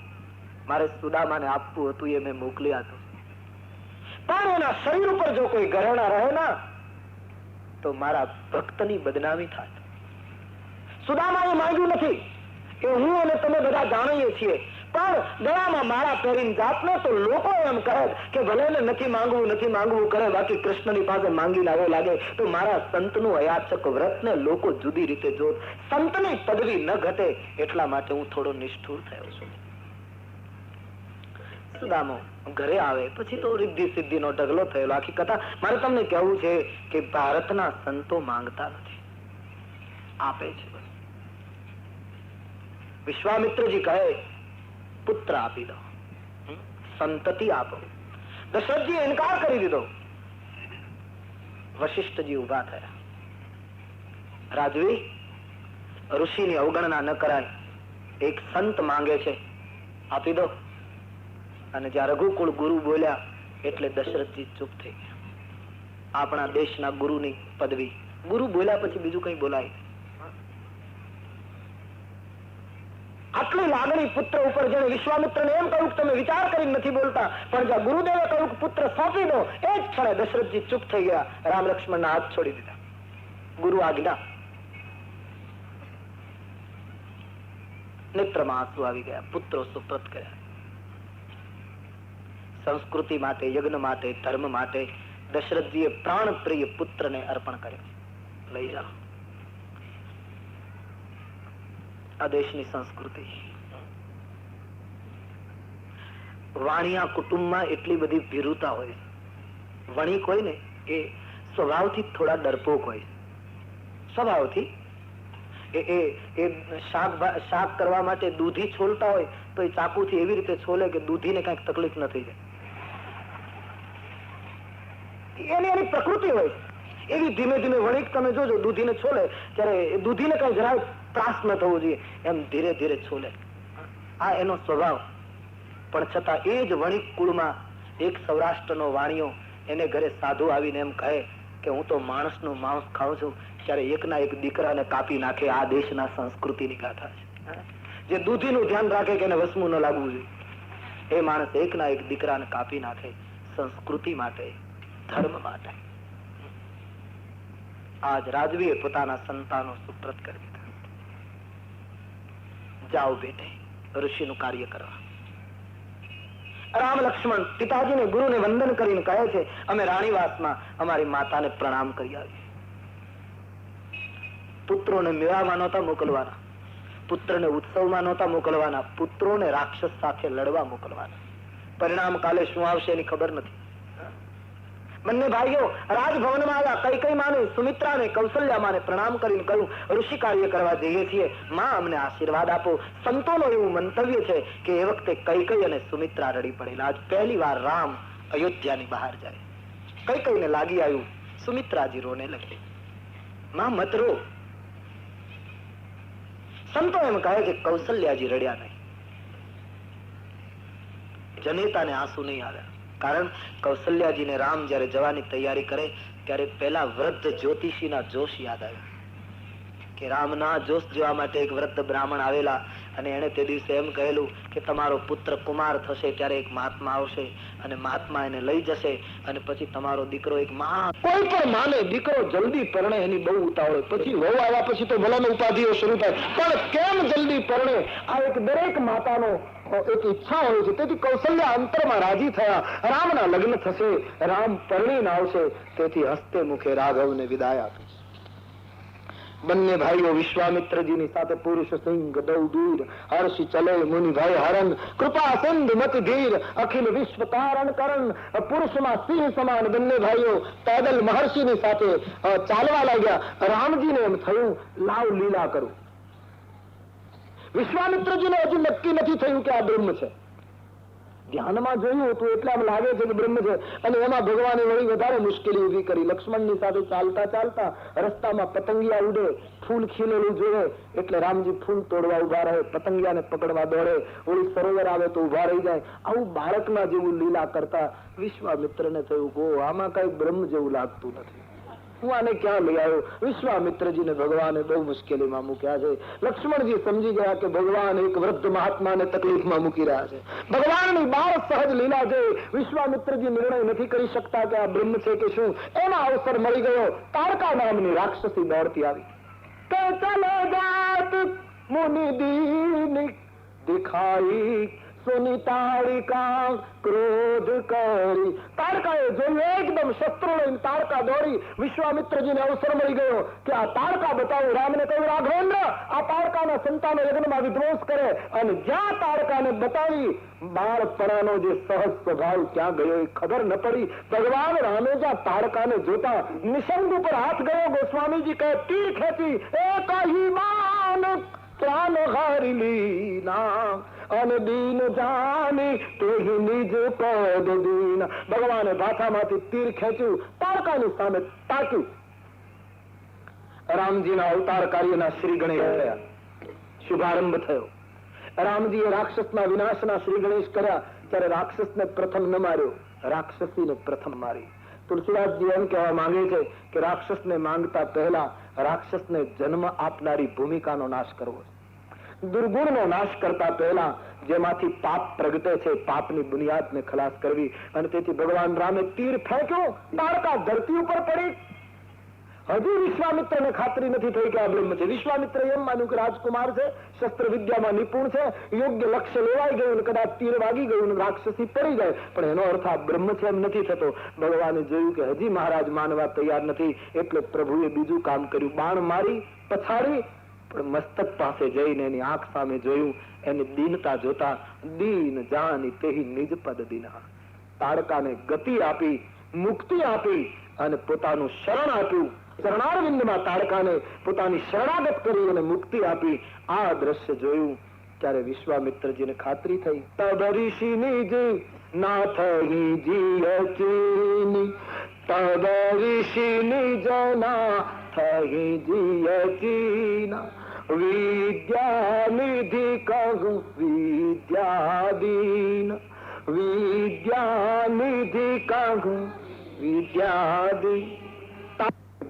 મારે સુદામાને આપવું હતું એ મેં મોકલી આપ્યું, પણ એના શરીર ઉપર જો કોઈ ઘરેણા રહે ના તો મારા ભક્તની બદનામી થાય. સુદામાએ માંગ્યું નથી, એ હું અને તમે બધા જાણીએ છીએ, પણ ગળામાં માળા પહેરીને જાતને તો લોકો એમ કહે કે ભલે ને નથી માંગવું કરે, બાકી કૃષ્ણની પાસે માંગીને આવો લાગે. તો મારા સંતનું અયાચક વ્રતને લોકો જુદી રીતે જોત, સંતની પદવી ન ઘટે એટલા માટે હું થોડો નિષ્ઠુર થયો છું. સુદામો ઘરે આવે પછી તો રિદ્ધિ સિદ્ધિનો ઢગલો થયેલો. આખી કથા મારે તમને કહેવું છે કે ભારતના સંતો માંગતા નથી, આપે છે. વિશ્વામિત્રજી કહે પુત્ર આપી દો, સંતતિ આપો. દશરથજી ઇનકાર કરી દીધો. વશિષ્ઠજી ઉભા થયા. રાજવી, ઋષિની અવગણના ન કરાય, એક સંત માંગે છે, આપી દો. અને જ્યાં રઘુકુળ ગુરુ બોલ્યા એટલે દશરથજી ચૂપ થઈ ગયા. આપણા દેશના ગુરુની પદવી, ગુરુ બોલ્યા પછી બીજું કઈ બોલાય? આટલી લાગણી પુત્ર ઉપર, જેને વિશ્વામિત્રને એમ કહ્યું કે તમે વિચાર કરીને નથી બોલતા, પણ જ્યાં ગુરુદેવે કહ્યું કે પુત્ર સોંપી દો, એ જ ક્ષણે દશરથજી ચૂપ થઈ ગયા. રામ લક્ષ્મણના હાથ છોડી દીધા. ગુરુ આજ્ઞા. નેત્રમાં આંસુ આવી ગયા. પુત્રો સુપ્રત કર્યા. સંસ્કૃતિ માટે, યજ્ઞ માટે, ધર્મ માટે દશરથજીએ પ્રાણ પ્રિય પુત્રને અર્પણ કર્યો. લઈ જાઓ. આ દેશની સંસ્કૃતિ. વાણિયા કુટુંબમાં એટલી બધી ભીરુતા હોય. વણિક હોય ને એ સ્વભાવથી થોડા ડરપોક હોય. સ્વભાવથી એ શાક કરવા માટે દૂધી છોલતા હોય તો એ ચાકુથી એવી રીતે છોલે કે દૂધીને કઈક તકલીફ ન થઈ જાય. એની પ્રકૃતિ હોય એવી. ધીમે ધીમે વણિક તમે જોજો દૂધીને છોલે ત્યારે દૂધીને કઈ જરાય ત્રાસ ન થવો જોઈએ, એમ ધીરે ધીરે છોલે. આ એનો સ્વભાવ. પણ છતાં એ જ વણિક કુળમાં એક સૌરાષ્ટ્રનો વાણિયો, એને ઘરે સાધુ આવીને એમ કહે કે હું તો માણસનું માંસ ખાઉં છું, ત્યારે એકના એક દીકરાને કાપી નાખે. આ દેશના સંસ્કૃતિની ગાથા છે. જે દૂધીનું ધ્યાન રાખે કે એને વસમું ન લાગવું જોઈએ, એ માણસ એકના એક દીકરાને કાપી નાખે. સંસ્કૃતિ માટે, ધર્મ માટે. આજ રાજવીએ પોતાના સંતાનો સુપ્રત કરી દીધા. જાઓ બેટે ઋષિનું કાર્ય કરવા. રામ લક્ષ્મણ પિતાજીને ગુરુને વંદન કરીને કહે છે અમે રાણીવાસમાં અમારી માતાને પ્રણામ કરી આવીએ. પુત્રોને મેળામાં નહોતા મોકલવાના, પુત્રને ઉત્સવમાં નહોતા મોકલવાના, પુત્રોને રાક્ષસ સાથે લડવા મોકલવાના. પરિણામ કાલે શું આવશે એની ખબર નથી. બંને ભાઈઓ રાજભવનમાં આવ્યા. કૈકેયી માને, સુમિત્રાને, કૌશલ્યા માને પ્રણામ કરીને કહ્યું ઋષિ કાર્ય કરવા જઈએ છીએ, માં અમને આશીર્વાદ આપો. સંતોનો એવું મંતવ્ય છે કે એ વખતે કૈકેયી અને સુમિત્રા રડી પડેલા. આજ પહેલી વાર રામ અયોધ્યાની બહાર જાય. કૈકેયીને લાગી આવ્યું, સુમિત્રાજી રોને લગી. માં મત રો. સંતો એમ કહે છે કૌશલ્યાજી રડ્યા નહીં, જનેતાને આંસુ નહીં આવ્યા. કારણ કૌશલ્યાજીને રામ જયારે જવાની તૈયારી કરે ત્યારે પેલા વૃદ્ધ જ્યોતિષીના જોશ યાદ આવ્યા કે રામના જોશ જોવા માટે એક વૃદ્ધ બ્રાહ્મણ આવેલા અને એને તે દિવસે એમ કહેલું કે તમારો પુત્ર કુમાર થશે ત્યારે એક મહાત્મા આવશે અને મહાત્મા એને લઈ જશે અને પછી તમારો દીકરો એક કોઈ પણ માને દીકરો જલ્દી પરણે એની બહુ ઉતાવળ હોય. પછી વહુ આવ્યા પછી તો ભલાને ઉપાધિઓ શરૂ થાય, પણ કેમ જલ્દી પરણે આ એક દરેક માતાનો એક ઈચ્છા હોય છે. તેથી કૌશલ્યા અંતરમાં રાજી થયા. રામના લગ્ન થશે, રામ પરણીને આવશે, તેથી હસ્તે મુખે રાઘવને વિદાય આપી. બંને ભાઈઓ વિશ્વામિત્રજીની સાથે પુરુષ સિંહ દૌદૂર હર્ષિ ચલે મુનિભાઈ હરણ કૃપા સિંધ મત ધીર અખિલ વિશ્વ તારણ કરણ. પુરુષમાં સિંહ સમાન બંને ભાઈઓ પેદલ મહર્ષિની સાથે ચાલવા લાગ્યા. રામજીને એમ થયું લાવ લીલા કરું. વિશ્વામિત્રજીને હજુ નક્કી નથી થયું કે આ બ્રહ્મ છે. ધ્યાનમાં જોયું હતું એટલે આમ લાગે છે કે બ્રહ્મ છે, અને એમાં ભગવાને વળી વધારે મુશ્કેલી ઉભી કરી. લક્ષ્મણની સાથે ચાલતા ચાલતા રસ્તામાં પતંગિયા ઉડે, ફૂલ ખીલેલું જોવે એટલે રામજી ફૂલ તોડવા ઉભા રહે, પતંગિયાને પકડવા દોડે, વળી સરોવર આવે તો ઉભા રહી જાય. આવું બાળકના જેવું લીલા કરતા વિશ્વામિત્રને થયું ગો આમાં કઈ બ્રહ્મ જેવું લાગતું નથી, હું આને ક્યાં લઈ આવ્યો. વિશ્વામિત્રજીને ભગવાને બહુ મુશ્કેલીમાં મૂક્યા છે. લક્ષ્મણજી સમજી ગયા કે ભગવાન એક વૃદ્ધ મહાત્માને તકલીફમાં મૂકી રહ્યા છે. ભગવાનની બાળ સહજ લીલા છે. વિશ્વામિત્રજી નિર્ણય નથી કરી શકતા કે આ બ્રહ્મ છે કે શું. એમાં અવસર મળી ગયો. તારકા નામની રાક્ષસી દોડતી આવી. કે ચલે જાત મુનિ દીન દિખાઈ સુની તાળિકા ક્રોધ કરી. તાડકાએ જોયું, એકદમ શસ્ત્રો લઈને તાડકા દોડી. વિશ્વામિત્રજીને અવસર મળી ગયો કે આ તાડકા બતાવું. રામને કહ્યું, રાઘવેન્દ્ર, આ તાડકાના સંતાનો યજ્ઞમાં વિધ્વંસ કરે. અને જ્યાં તાડકાને બતાવી, બાળપણાનો જે સહજ સ્વભાવ ક્યાં ગયો એ ખબર ન પડી. ભગવાન રામે જ્યાં તાડકાને જોતા નિશંગ ઉપર હાથ ગયો. ગોસ્વામીજી કહે, તીર ખેંચી એક અહિમાન પ્રાણ હારી લીના અને દીન જાની તેહી નિજ પદ દીન. ભગવાને ભાથામાંથી તીર ખેંચ્યું, તાડકાની સામે તાક્યું. રામજીના અવતાર કાર્યના શ્રી ગણેશ થયા. શુભારંભ થયો. રામજીએ રાક્ષસના વિનાશના શ્રી ગણેશ કર્યા. ત્યારે રાક્ષસને પ્રથમ ન માર્યો, રાક્ષસીને પ્રથમ મારી. તુલસીદાસજી એમ કહેવા માંગે છે કે રાક્ષસને માંગતા પહેલા રાક્ષસને જન્મ આપનારી ભૂમિકાનો નાશ કરવો, દુર્ગુણનો નાશ કરતા પહેલા જેમાંથી પાપ પ્રગટે છે પાપની બુનિયાદને ખલાસ કરવી. અને તેથી ભગવાન રામે તીર ફેંક્યો, તાડકા ધરતી ઉપર પડી. હજુ વિશ્વામિત્રને ખાતરી નથી થઈ કે આ બ્રહ્મ છે. વિશ્વામિત્ર એમ માન્યું કે રાજકુમાર છે, શસ્ત્ર વિદ્યામાં નિપુણ છે, યોગ્ય લક્ષ્ય લેવાઈ ગયું, કદાચ તીર વાગી ગયું, રાક્ષસી પડી જાય, પણ એનો અર્થ આ બ્રહ્મ છે એમ નથી થતો. ભગવાને જોયું કે હજી મહારાજ માનવા તૈયાર નથી, એટલે પ્રભુએ બીજું કામ કર્યું. બાણ મારી પછાડી, પણ મસ્તક પાસે જઈને એની આંખ સામે જોયું. એની દીનતા જોતા દીન જાની તેહી નિજ પદ દીના. તાડકાને ગતિ આપી, મુક્તિ આપી અને પોતાનું શરણ આપ્યું. શરણારવિંદમાં તાડકાને પોતાની શરણાગત કરી અને મુક્તિ આપી. આ દ્રશ્ય જોયું ત્યારે વિશ્વામિત્રજીને ખાતરી થઈ. તબ ઋષિ નિજ નાથ જીયચીની, તબ ઋષિ નિજ નાથ જીયચીના. વિદ્યા નિધિ કહું વિદ્યાદીન, વિદ્યા નિધિ કહું વિદ્યાદીન.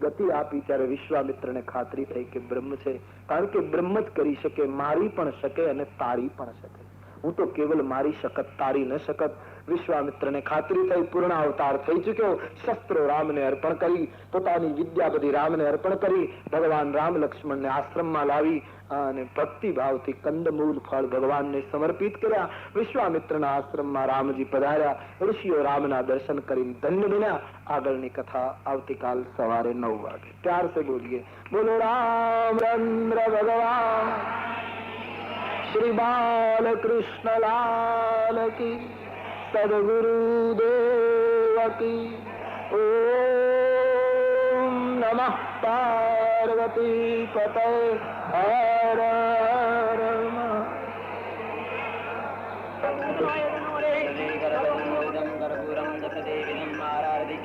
ગતિ આપી ત્યારે વિશ્વામિત્રને ખાતરી થઈ કે બ્રહ્મ છે. કારણ કે બ્રહ્મ જ કરી શકે, મારી પણ શકે અને તારી પણ શકે. હું તો કેવલ મારી શકત, તારી ન શકત. વિશ્વામિત્રને ખાતરી થઈ, પૂર્ણ અવતાર થઈ ચુક્યો. શસ્ત્રો રામને અર્પણ કરી, પોતાની વિદ્યા બધી રામને અર્પણ કરી. ભગવાન રામ લક્ષ્મણને આશ્રમમાં લાવી અને ભક્તિભાવથી કંદમૂલ ફળ ભગવાનને સમર્પિત કર્યા. વિશ્વામિત્રના આશ્રમમાં રામજી પધાર્યા. ઋષિઓ રામના દર્શન કરીને ધન્ય બન્યા. આગળની કથા આવતીકાલ સવારે 9 વાગે. ત્યાર સે બોલીએ બોલો રામચંદ્ર ભગવાન શ્રી બાલકૃષ્ણ લાલ કી, સદગુરુદેવ કી. ઓમ નમઃ પાર્વતી પતય હર હર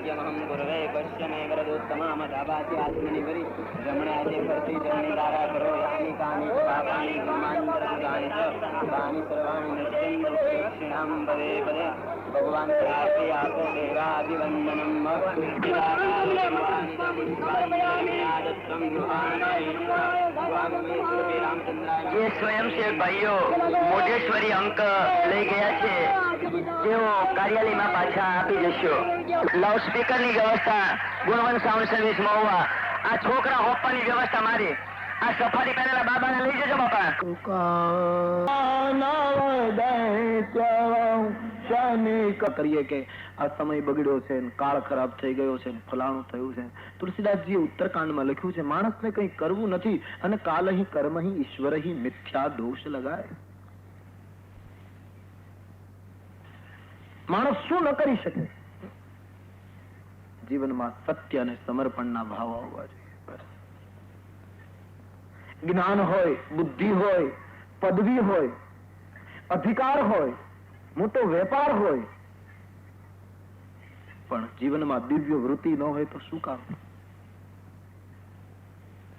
कर्पूरं गुरवे पश्य मे वरदोत्तमामदावाद्यात्मनि वरि रमणाजे भर्ति जननी दारा करो यानि कानि पापानि कर्माणि तानि सर्वाणि नश्यन्ति दक्षिणां पदे पदे भगवान् प्राप्य आसो देवाभिवन्दनं ये स्वयंसेवक भाइयों मोजेश्वरी अंक લઈ ગયા છે, તેઓ કાર્યાલયમાં પાછા આપી જશો. લાઉડ સ્પીકર ની વ્યવસ્થા ગુણવંત સાઉન્ડ સર્વિસ મહુવા. આ છોકરા હોપવાની વ્યવસ્થા મારી. આ સફારી કરેલા બાબાને લઈ જજો બાપા. કરીએ કે આ સમય બગડ્યો છે, કાળ ખરાબ થઈ ગયો છે, ફલાણું થયું છે. તુલસીદાસજીએ ઉત્તરકાંડમાં લખ્યું છે, માણસને કંઈ કરવું નથી અને કાલહિ કર્મહિ ઈશ્વરહિ મિથ્યા દોષ લગાય. માણસ શું ન કરી શકે? જીવનમાં સત્ય અને સમર્પણના ભાવ આવવા જોઈએ. જ્ઞાન હોય, બુદ્ધિ હોય, પદવી હોય, અધિકાર હોય, મોટો વેપાર હોય, પણ જીવનમાં દિવ્ય વૃત્તિ ન હોય તો શું કામ?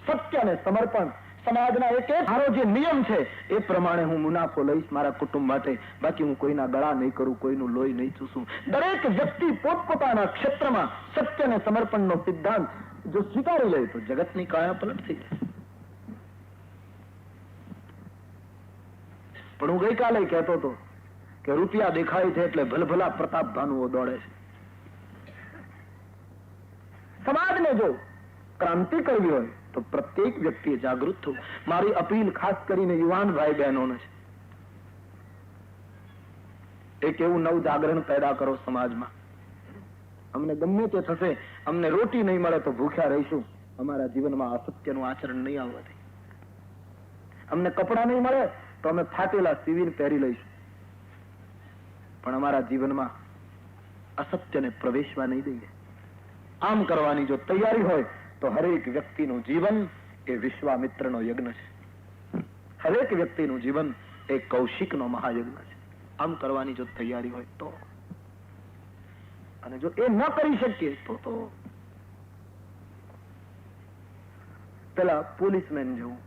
સત્ય અને સમર્પણ સમાજના એક મારો જે નિયમ છે એ પ્રમાણે હું મુનાફો લઈશ મારા કુટુંબ માટે. બાકી હું કોઈના ગળા નહીં કરું, કોઈનું લોહી નહીં ચૂસું. દરેક વ્યક્તિ પોતપોતાના ક્ષેત્રમાં સત્ય અને સમર્પણનો સિદ્ધાંત જો સ્વીકારી લે તો જગતની કાયા પલટ થઈ જાય. પણ હું ગઈકાલે કહેતો હતો કે રૂપિયા દેખાય છે એટલે ભલભલા પ્રતાપ ભાનુઓ દોડે છે. સમાજને જો ક્રાંતિ કરવી હોય તો પ્રત્યેક વ્યક્તિએ જાગૃત થવું. મારી અપીલ ખાસ કરીને યુવાન ભાઈ બહેનોને છે, એક એવું નવું જાગરણ પેદા કરો સમાજમાં. અમને ગમે તે થશે, અમને રોટી નહીં મળે તો ભૂખ્યા રહીશું, અમારા જીવનમાં અસત્યનું આચરણ નહીં આવવા દે. અમને કપડા નહીં મળે તો અમે ફાટેલા સીવીને પહેરી લઈશું, પણ અમારા જીવનમાં અસત્યને પ્રવેશવા નહીં દઈએ. આમ કરવાની જો તૈયારી હોય તો હરેક વ્યક્તિનું જીવન એ વિશ્વામિત્રનો યજ્ઞ છે. હરેક વ્યક્તિનું જીવન એ કૌશિકનો મહાયજ્ઞ છે. આમ કરવાની જો તૈયારી હોય તો, અને જો એ ન કરી શકીએ તો પેલા પોલીસમેન જેવું.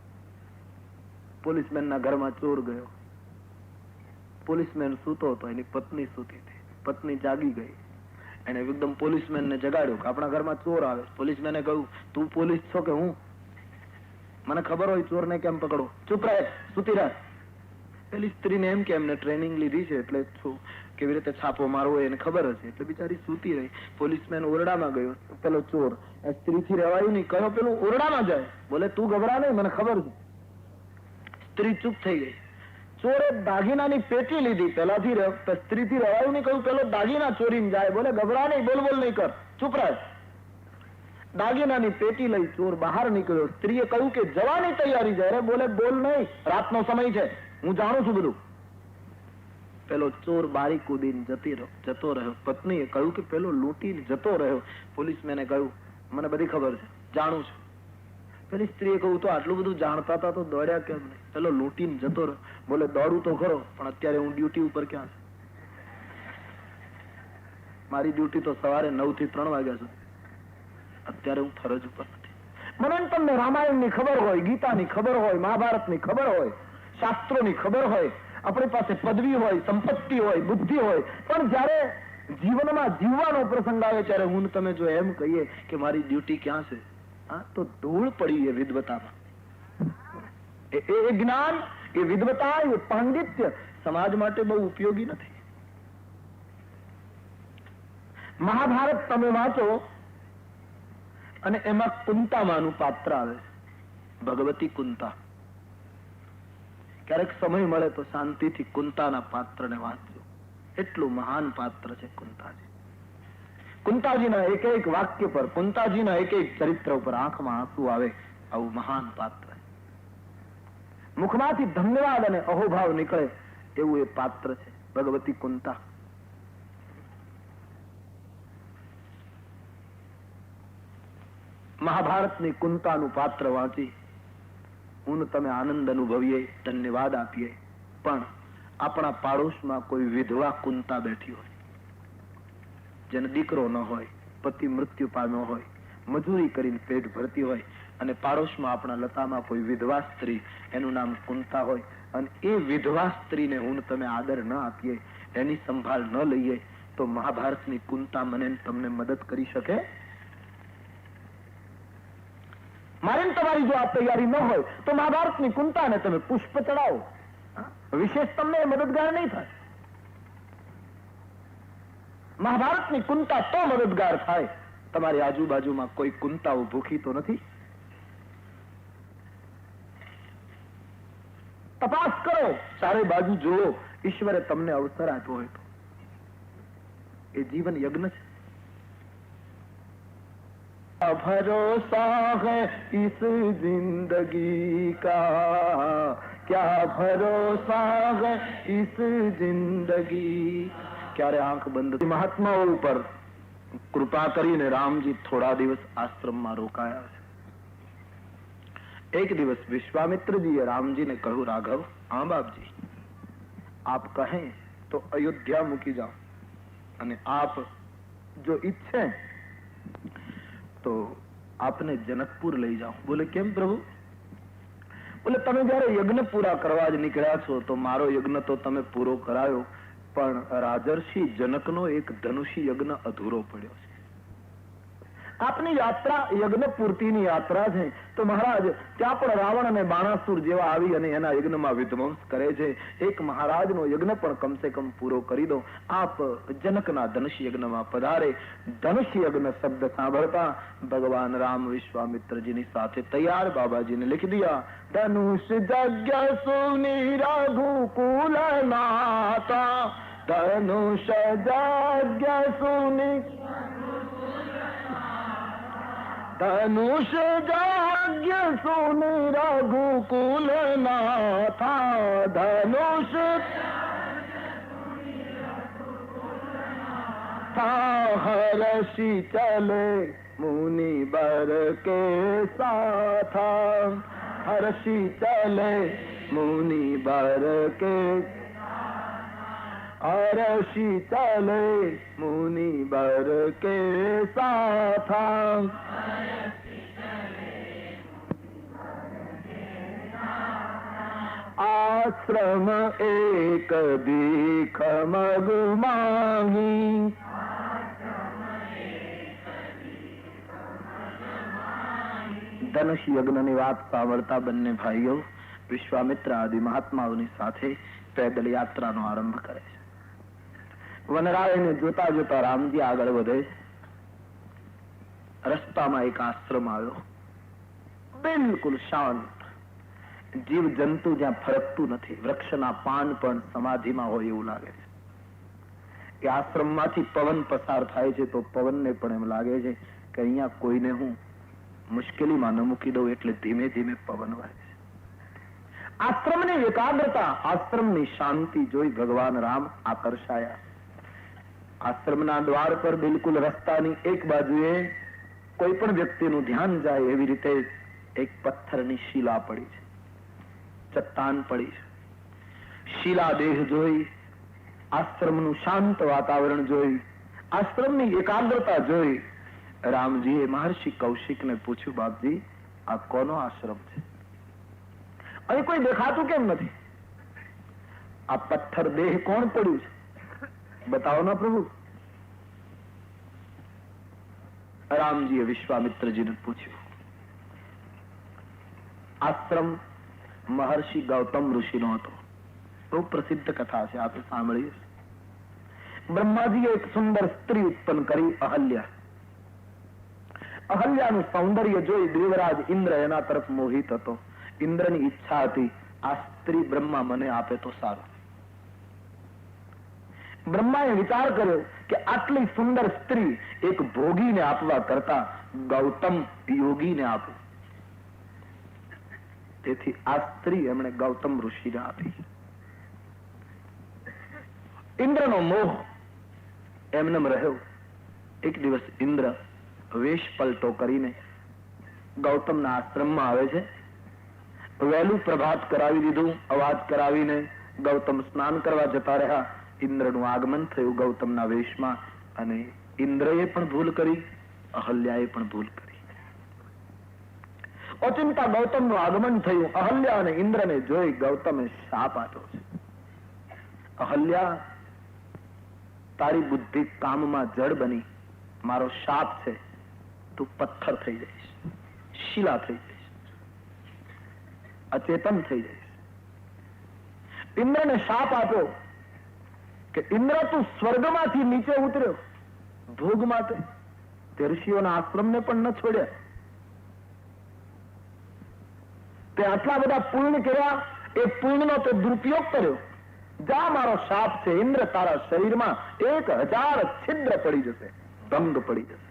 પોલીસમેનના ઘરમાં ચોર ગયો, પોલીસમેન સૂતો હતો, એની પત્ની સૂતી હતી. પત્ની જાગી ગઈ, એને એકદમ પોલીસમેનને જગાડ્યો કે આપણા ઘરમાં ચોર આવે. પોલીસમેને કહ્યું, તું પોલીસ છો કે હું? મને ખબર હોય ચોરને કેમ પકડો. ચૂપ રહે, સૂતી રહે. પેલી સ્ત્રીને એમ કે એમને ટ્રેનિંગ લીધી છે એટલે કેવી રીતે છાપો મારવો એને ખબર હશે, એટલે બિચારી સૂતી રહી. પોલીસમેન ઓરડામાં ગયો, પેલો ચોર સ્ત્રીથી રહેવાયું નહીં, કયો પેલું ઓરડામાં જાય. બોલે તું ગભરા નહીં, મને ખબર છે. સ્ત્રી ચૂપ થઈ ગઈ. ચોરે દાગીનાની પેટી લીધી, પેલાથી સ્ત્રીથી રહેવાયું નહીં, કહ્યું પેલો દાગીના ચોરીને જાય. બોલે ગભરા નહીં, બોલ બોલ નહીં કર, ચૂપ રહે. દાગીનાની પેટી લઈ ચોર બહાર નીકળ્યો. સ્ત્રીએ કહ્યું કે જવાની તૈયારી છે. અરે બોલે બોલ નહીં, રાતનો સમય છે, હું જાણું છું બધું. પેલો ચોર બારી કૂદીને જતો રહ્યો. પત્નીએ કહ્યું કે પેલો લૂંટીને જતો રહ્યો. પોલીસમેને કહ્યું મને બધી ખબર છે, જાણું છું. પેલી સ્ત્રીએ કહ્યું તો આટલું બધું જાણતા હતા તો દોડ્યા કેમ નહીં? પેલો લૂંટીને જતો રહ્યો. બોલે દોડું તો ખરો, પણ અત્યારે હું ડ્યુટી ઉપર ક્યાં છું? મારી ડ્યુટી તો સવારે 9 થી 3 વાગ્યા સુધી, અત્યારે હું ફરજ ઉપર નથી. મને તમને રામાયણની ખબર હોય, ગીતાની ખબર હોય, મહાભારતની ખબર હોય, શાસ્ત્રોની ખબર હોય, આપણી પાસે પદવી હોય, સંપત્તિ હોય, બુદ્ધિ હોય, પણ જયારે જીવનમાં જીવવાનો પ્રસંગ આવે ત્યારે હું તમે જો એમ કહીએ કે મારી ડ્યુટી ક્યાં છે, તો ધૂળ પડી એ વિદ્વતામાં. એ જ્ઞાન, એ વિદ્વતા, એ પાંડિત્ય સમાજ માટે બહુ ઉપયોગી નથી. મહાભારત તમે વાંચો અને એમાં કુંતામાનું પાત્ર આવે, ભગવતી કુંતા. ક્યારેક સમય મળે તો શાંતિથી કુંતાના પાત્રને વાંચજો. એટલું મહાન પાત્ર છે કુંતાજી. કુંતાજીના એક એક વાક્ય પર, કુંતાજીના એક એક ચરિત્ર ઉપર આંખમાં આંસુ આવે, આવું મહાન પાત્ર. મુખમાંથી ધન્યવાદ અને અહોભાવ નીકળે એવું એ પાત્ર છે, ભગવતી કુંતા. મહાભારતની કુંતાનું પાત્ર વાંચી હું તમે આનંદ અનુભવીએ, ધન્યવાદ આપીએ, પણ આપણા પાડોશમાં કોઈ વિધવા કુંતા બેઠી હોય, જેને દીકરો ન હોય, પતિ મૃત્યુ પામ્યો હોય, મજૂરી કરીને પેટ ભરતી હોય, અને પાડોશમાં આપણા લતામાં કોઈ વિધવા સ્ત્રી, એનું નામ કુંતા હોય, અને એ વિધવા સ્ત્રીને હું તમે આદર ન આપીએ, એની સંભાળ ન લઈએ, તો મહાભારતની કુંતા મને તમને મદદ કરી શકે? મારે તમારી જો આ તૈયારી ન હોય તો મહાભારતની કુંતાને તમે પુષ્પ ચડાવો, વિશેષ તમને મદદગાર નહીં થાય. મહાભારતની કુંતા તો મદદગાર થાય, તમારી આજુબાજુમાં કોઈ કુંતાઓ ભૂખી તો નથી. તપાસ કરો, ચારે બાજુ જોવો, ઈશ્વરે તમને અવસર આપ્યો હોય તો. એ જીવન યજ્ઞ છે. ભરોસા હૈ ઇસ જિંદગી કા, ક્યા ભરોસા હૈ ઇસ જિંદગી. ક્યારે આંખ બંધ. મહાત્માઓ ઉપર કૃપા કરીને રામજી થોડા દિવસ આશ્રમમાં રોકાયા છે. એક દિવસ વિશ્વામિત્રજીએ રામજીને કહ્યું, રાઘવ, હા બાપજી, આપ કહેं તો અયોધ્યા મૂકી જાઓ, અને આપ જો ઈચ્છે તો આપને જનકપુર લઈ જાઓ. બોલે કેમ પ્રભુ? બોલે તમે જયારે યજ્ઞ પૂરા કરવા જ નીકળ્યા છો તો મારો યજ્ઞ તો તમે પૂરો કરાયો, પણ રાજર્ષિ જનકનો એક ધનુષી યજ્ઞ અધૂરો પડ્યો છે. આપની યાત્રા યજ્ઞ પૂર્તિની યાત્રા છે, તો મહારાજ ત્યાં પણ રાવણ અને બાણાસુર જેવા આવી અને એના યજ્ઞમાં વિધ્વંસ કરે છે. એક મહારાજનો યજ્ઞ પણ કમસે કમ પૂરો કરી દો. આપ જનકના ધનુષ યજ્ઞમાં પધારે. ધનુષ યજ્ઞ શબ્દ સાંભળતા ભગવાન રામ વિશ્વામિત્રજીની સાથે તૈયાર બાબાજીને લીખી દિયા, ધનુષ જગ્ય સુની રઘુકુલ નાતા, ધનુષ જગ્ય સુની ધનુષ જાગ્ય સુની રઘુકુલ નાથા, ધનુષ હર્ષી ચલે મુનિ બર કે સાથા, હર્ષી ચલે મુનિ બર કે, હર્ષી ચલે મુનિ બર કે સાથા. આશ્રમ એક ભીખ મગ માંગી, ધનુષ યજ્ઞની વાત સાંભળતા બંને ભાઈઓ વિશ્વામિત્ર આદિ મહાત્માઓની સાથે પેદલ યાત્રાનો આરંભ કરે છે. વનરાયને જોતા જોતા રામજી આગળ વધે. રસ્તામાં એક આશ્રમ આવ્યો, બિલકુલ શાંત. જીવ જંતુ જ્યાં ફરકતું નથી, વૃક્ષના પાન પણ સમાધિમાં હોય એવું લાગે છે. એ આશ્રમમાંથી પવન પસાર થાય છે તો પવનને પણ એમ લાગે છે કે અહીંયા કોઈને હું મુશ્કેલીમાં ન મૂકી દઉં, એટલે ધીમે ધીમે પવન વહે છે. આશ્રમની એકાગ્રતા, આશ્રમની શાંતિ જોઈ ભગવાન રામ આકર્ષાયા. આશ્રમના દ્વાર પર બિલકુલ રસ્તાની એક બાજુએ કોઈ પણ વ્યક્તિનું ધ્યાન જાય એવી રીતે એક પથ્થરની શિલા પડી છે, ચટ્ટાન પડી છે. શિલા દેહ જોઈ, આશ્રમનું શાંત વાતાવરણ જોઈ, આશ્રમની એકાગ્રતા જોઈ રામજીએ મહર્ષિ કૌશિકને પૂછ્યું, બાપજી આ કોનો આશ્રમ છે? અહીં કોઈ દેખાતું કેમ નથી? આ પથ્થર દેહ કોણ પડ્યું છે? બતાવો ના પ્રભુ. રામજીએ વિશ્વામિત્રજીને પૂછ્યું. આશ્રમ મહર્ષિ ગૌતમ ઋષિનો હતો. બહુ પ્રસિદ્ધ કથા છે, આપણે સાંભળી. બ્રહ્માજીએ એક સુંદર સ્ત્રી ઉત્પન્ન કરી, અહલ્યા. અહલ્યાનું સૌંદર્ય જોઈ દેવરાજ ઇન્દ્ર એના તરફ મોહિત હતો. ઇન્દ્રની ઈચ્છા હતી આ સ્ત્રી બ્રહ્મા મને આપે તો સારું. બ્રહ્માએ વિચાર કર્યો કે આટલી સુંદર સ્ત્રી એક ભોગીને આપવા કરતા ગૌતમ યોગીને આપે. તેથી આ સ્ત્રી એમણે ગૌતમ ઋષિને આપી. ઇન્દ્રનો મોહ એમનેમ રહ્યો. એક દિવસ ઇન્દ્ર વેશ પલટો કરીને ગૌતમના આશ્રમમાં આવે છે. વહેલું પ્રભાત કરાવી દીધું, અવાજ કરાવીને ગૌતમ સ્નાન કરવા જતા રહ્યા. ઇન્દ્રનું આગમન થયું ગૌતમના વેશમાં, અને ઇન્દ્રએ પણ ભૂલ કરી, અહલ્યાએ પણ ભૂલ કરી. ઓચિંતા ગૌતમનું આગમન થયું. અહલ્યા અને ઇન્દ્રને જોઈ ગૌતમે શાપ આપ્યો છે. અહલ્યા, તારી બુદ્ધિ કામમાં જડ બની, મારો શાપ છે, તું પથ્થર થઈ જઈશ, શિલા થઈ જઈશ, અચેતન થઈ જઈશ. ઇન્દ્રને શાપ આપ્યો કે ઇન્દ્ર તું સ્વર્ગમાંથી નીચે ઉતર્યો ભોગ માટે, તે ઋષિઓના આશ્રમને પણ ન છોડ્યા, તે આટલા બધા પુણ્ય કર્યા, એ પુણ્યનો તે દુરુપયોગ કર્યો. જા, મારો શાપ છે. ઇન્દ્ર, તારા શરીરમાં 1000 છિદ્ર પડી જશે, ભંગ પડી જશે.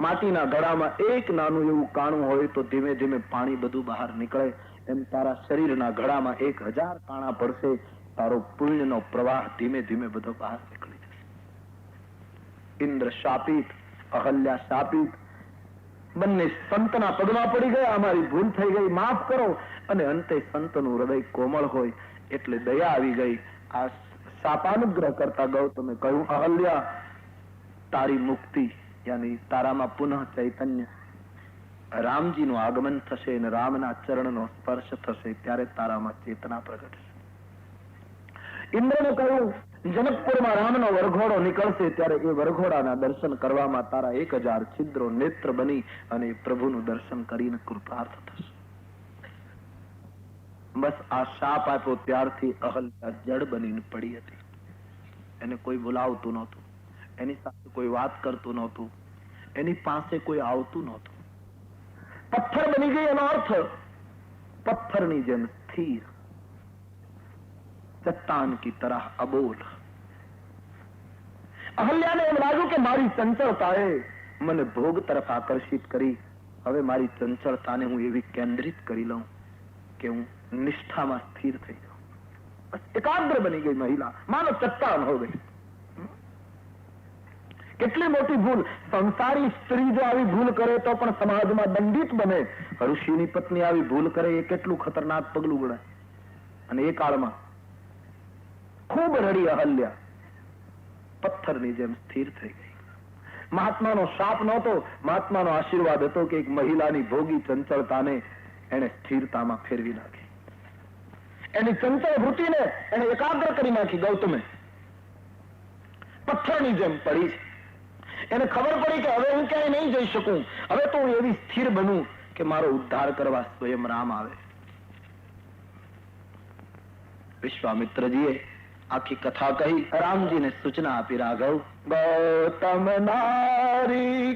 માટીના ઘડામાં એક નાનું એવું કાણું હોય તો ધીમે ધીમે પાણી બધું બહાર નીકળે, એમ તારા શરીરના ઘડામાં 1000 કાણા પડશે. તારો પુણ્યનો પ્રવાહ ધીમે ધીમે બધો બહાર નીકળી જશે. ઇન્દ્ર શાપિત, અહલ્યા શાપિત, બંને સંતના પગમાં પડી ગયા, અમારી ભૂલ થઈ ગઈ, માફ કરો. અને અંતે સંતનું હૃદય કોમળ હોય એટલે દયા આવી ગઈ. આ શાપાનુગ્રહ કરતા ગૌતમે કહ્યું, અહલ્યા, તારી મુક્તિ યાની તારામાં પુનઃ ચૈતન્ય, રામજીનું આગમન થશે અને રામના ચરણનો સ્પર્શ થશે ત્યારે તારામાં ચેતના પ્રગટશે. ઇન્દ્રને કહ્યું, જનકપુરમાં રામનો વરઘોડો નીકળશે ત્યારે એ વરઘોડાના દર્શન કરવામાં તારા 1000 છિદ્રો નેત્ર બની અને પ્રભુનું દર્શન કરીને કૃતાર્થ થશે. બસ આ શાપ આપ્યો ત્યારથી અહલ્યા જડ બનીને પડી હતી. એને કોઈ બોલાવતું નહોતું, એની સાથે કોઈ વાત કરતું નહોતું, એની પાસે કોઈ આવતું નહોતું. પથ્થર બની ગઈ. એનો અર્થ પથ્થરની જેમ સ્થિર, ચટ્ટાન કી તરહ અબોલ. અહલ્યાને એમ લાગ્યું કે મારી ચંચળતાએ મને ભોગ તરફ આકર્ષિત કરી. હવે મારી ચંચળતાને હું એવી કેન્દ્રિત કરી લઉં કે હું નિષ્ઠામાં સ્થિર થઈ જાઉં. બસ એકાગ્ર બની ગઈ મહિલા, માનો ચટ્ટાન હો ગઈ. કેટલી મોટી ભૂલ! સંસારી સ્ત્રી જો આવી ભૂલ કરે તો પણ સમાજમાં દંડિત બને. ઋષિની પત્ની આવી ભૂલ કરે એ કેટલું ખતરનાક પગલું ગણાય. અને એ કાળમાં ખૂબ રડી અહલ્યા, પથ્થરની જેમ સ્થિર થઈ ગઈ. મહાત્માનો શાપ નહોતો, મહાત્માનો આશીર્વાદ હતો કે એક મહિલાની ભોગી ચંચળતાને એને સ્થિરતામાં ફેરવી નાખી. એની ચંચળ વૃત્તિને એને એકાગ્ર કરી નાખી. ગૌતમે પથ્થરની જેમ પડી છે. એને ખબર પડી કે હવે હું ક્યાંય નહીં જઈ શકું. હવે તો હું એવી સ્થિર બનું કે મારો ઉદ્ધાર કરવા સ્વયં રામ આવે. વિશ્વામિત્રજીએ આખી કથા કહી, રામજીને સૂચના આપી, રાઘવ ગૌતમ નારી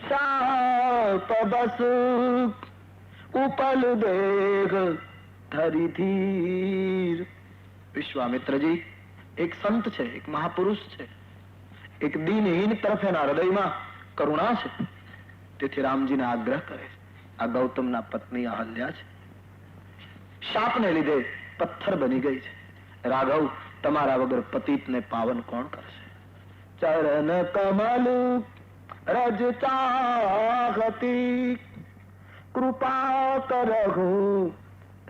શાપ બસ ઉપલ દેખ ધરી ધીર. વિશ્વામિત્રજી એક સંત છે, એક મહાપુરુષ છે, એક દીનહીન તરફ એના હૃદયમાં કરુણા છે. તેથી રામજીને આગ્રહ કરે છે. આ ગૌતમના પત્ની અહલ્યા છે, શાપને લીધે પથ્થર બની ગઈ છે. રાઘવ, તમારા વગર પતિતને પાવન કોણ કરશે? ચરણ કમલ રજ ચાહતી કૃપા કરહુ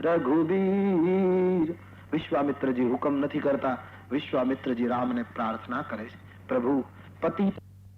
રઘુબીર. વિશ્વામિત્રજી હુકમ નથી કરતા. વિશ્વામિત્રજી રામને પ્રાર્થના કરે છે, પ્રભુ પતિત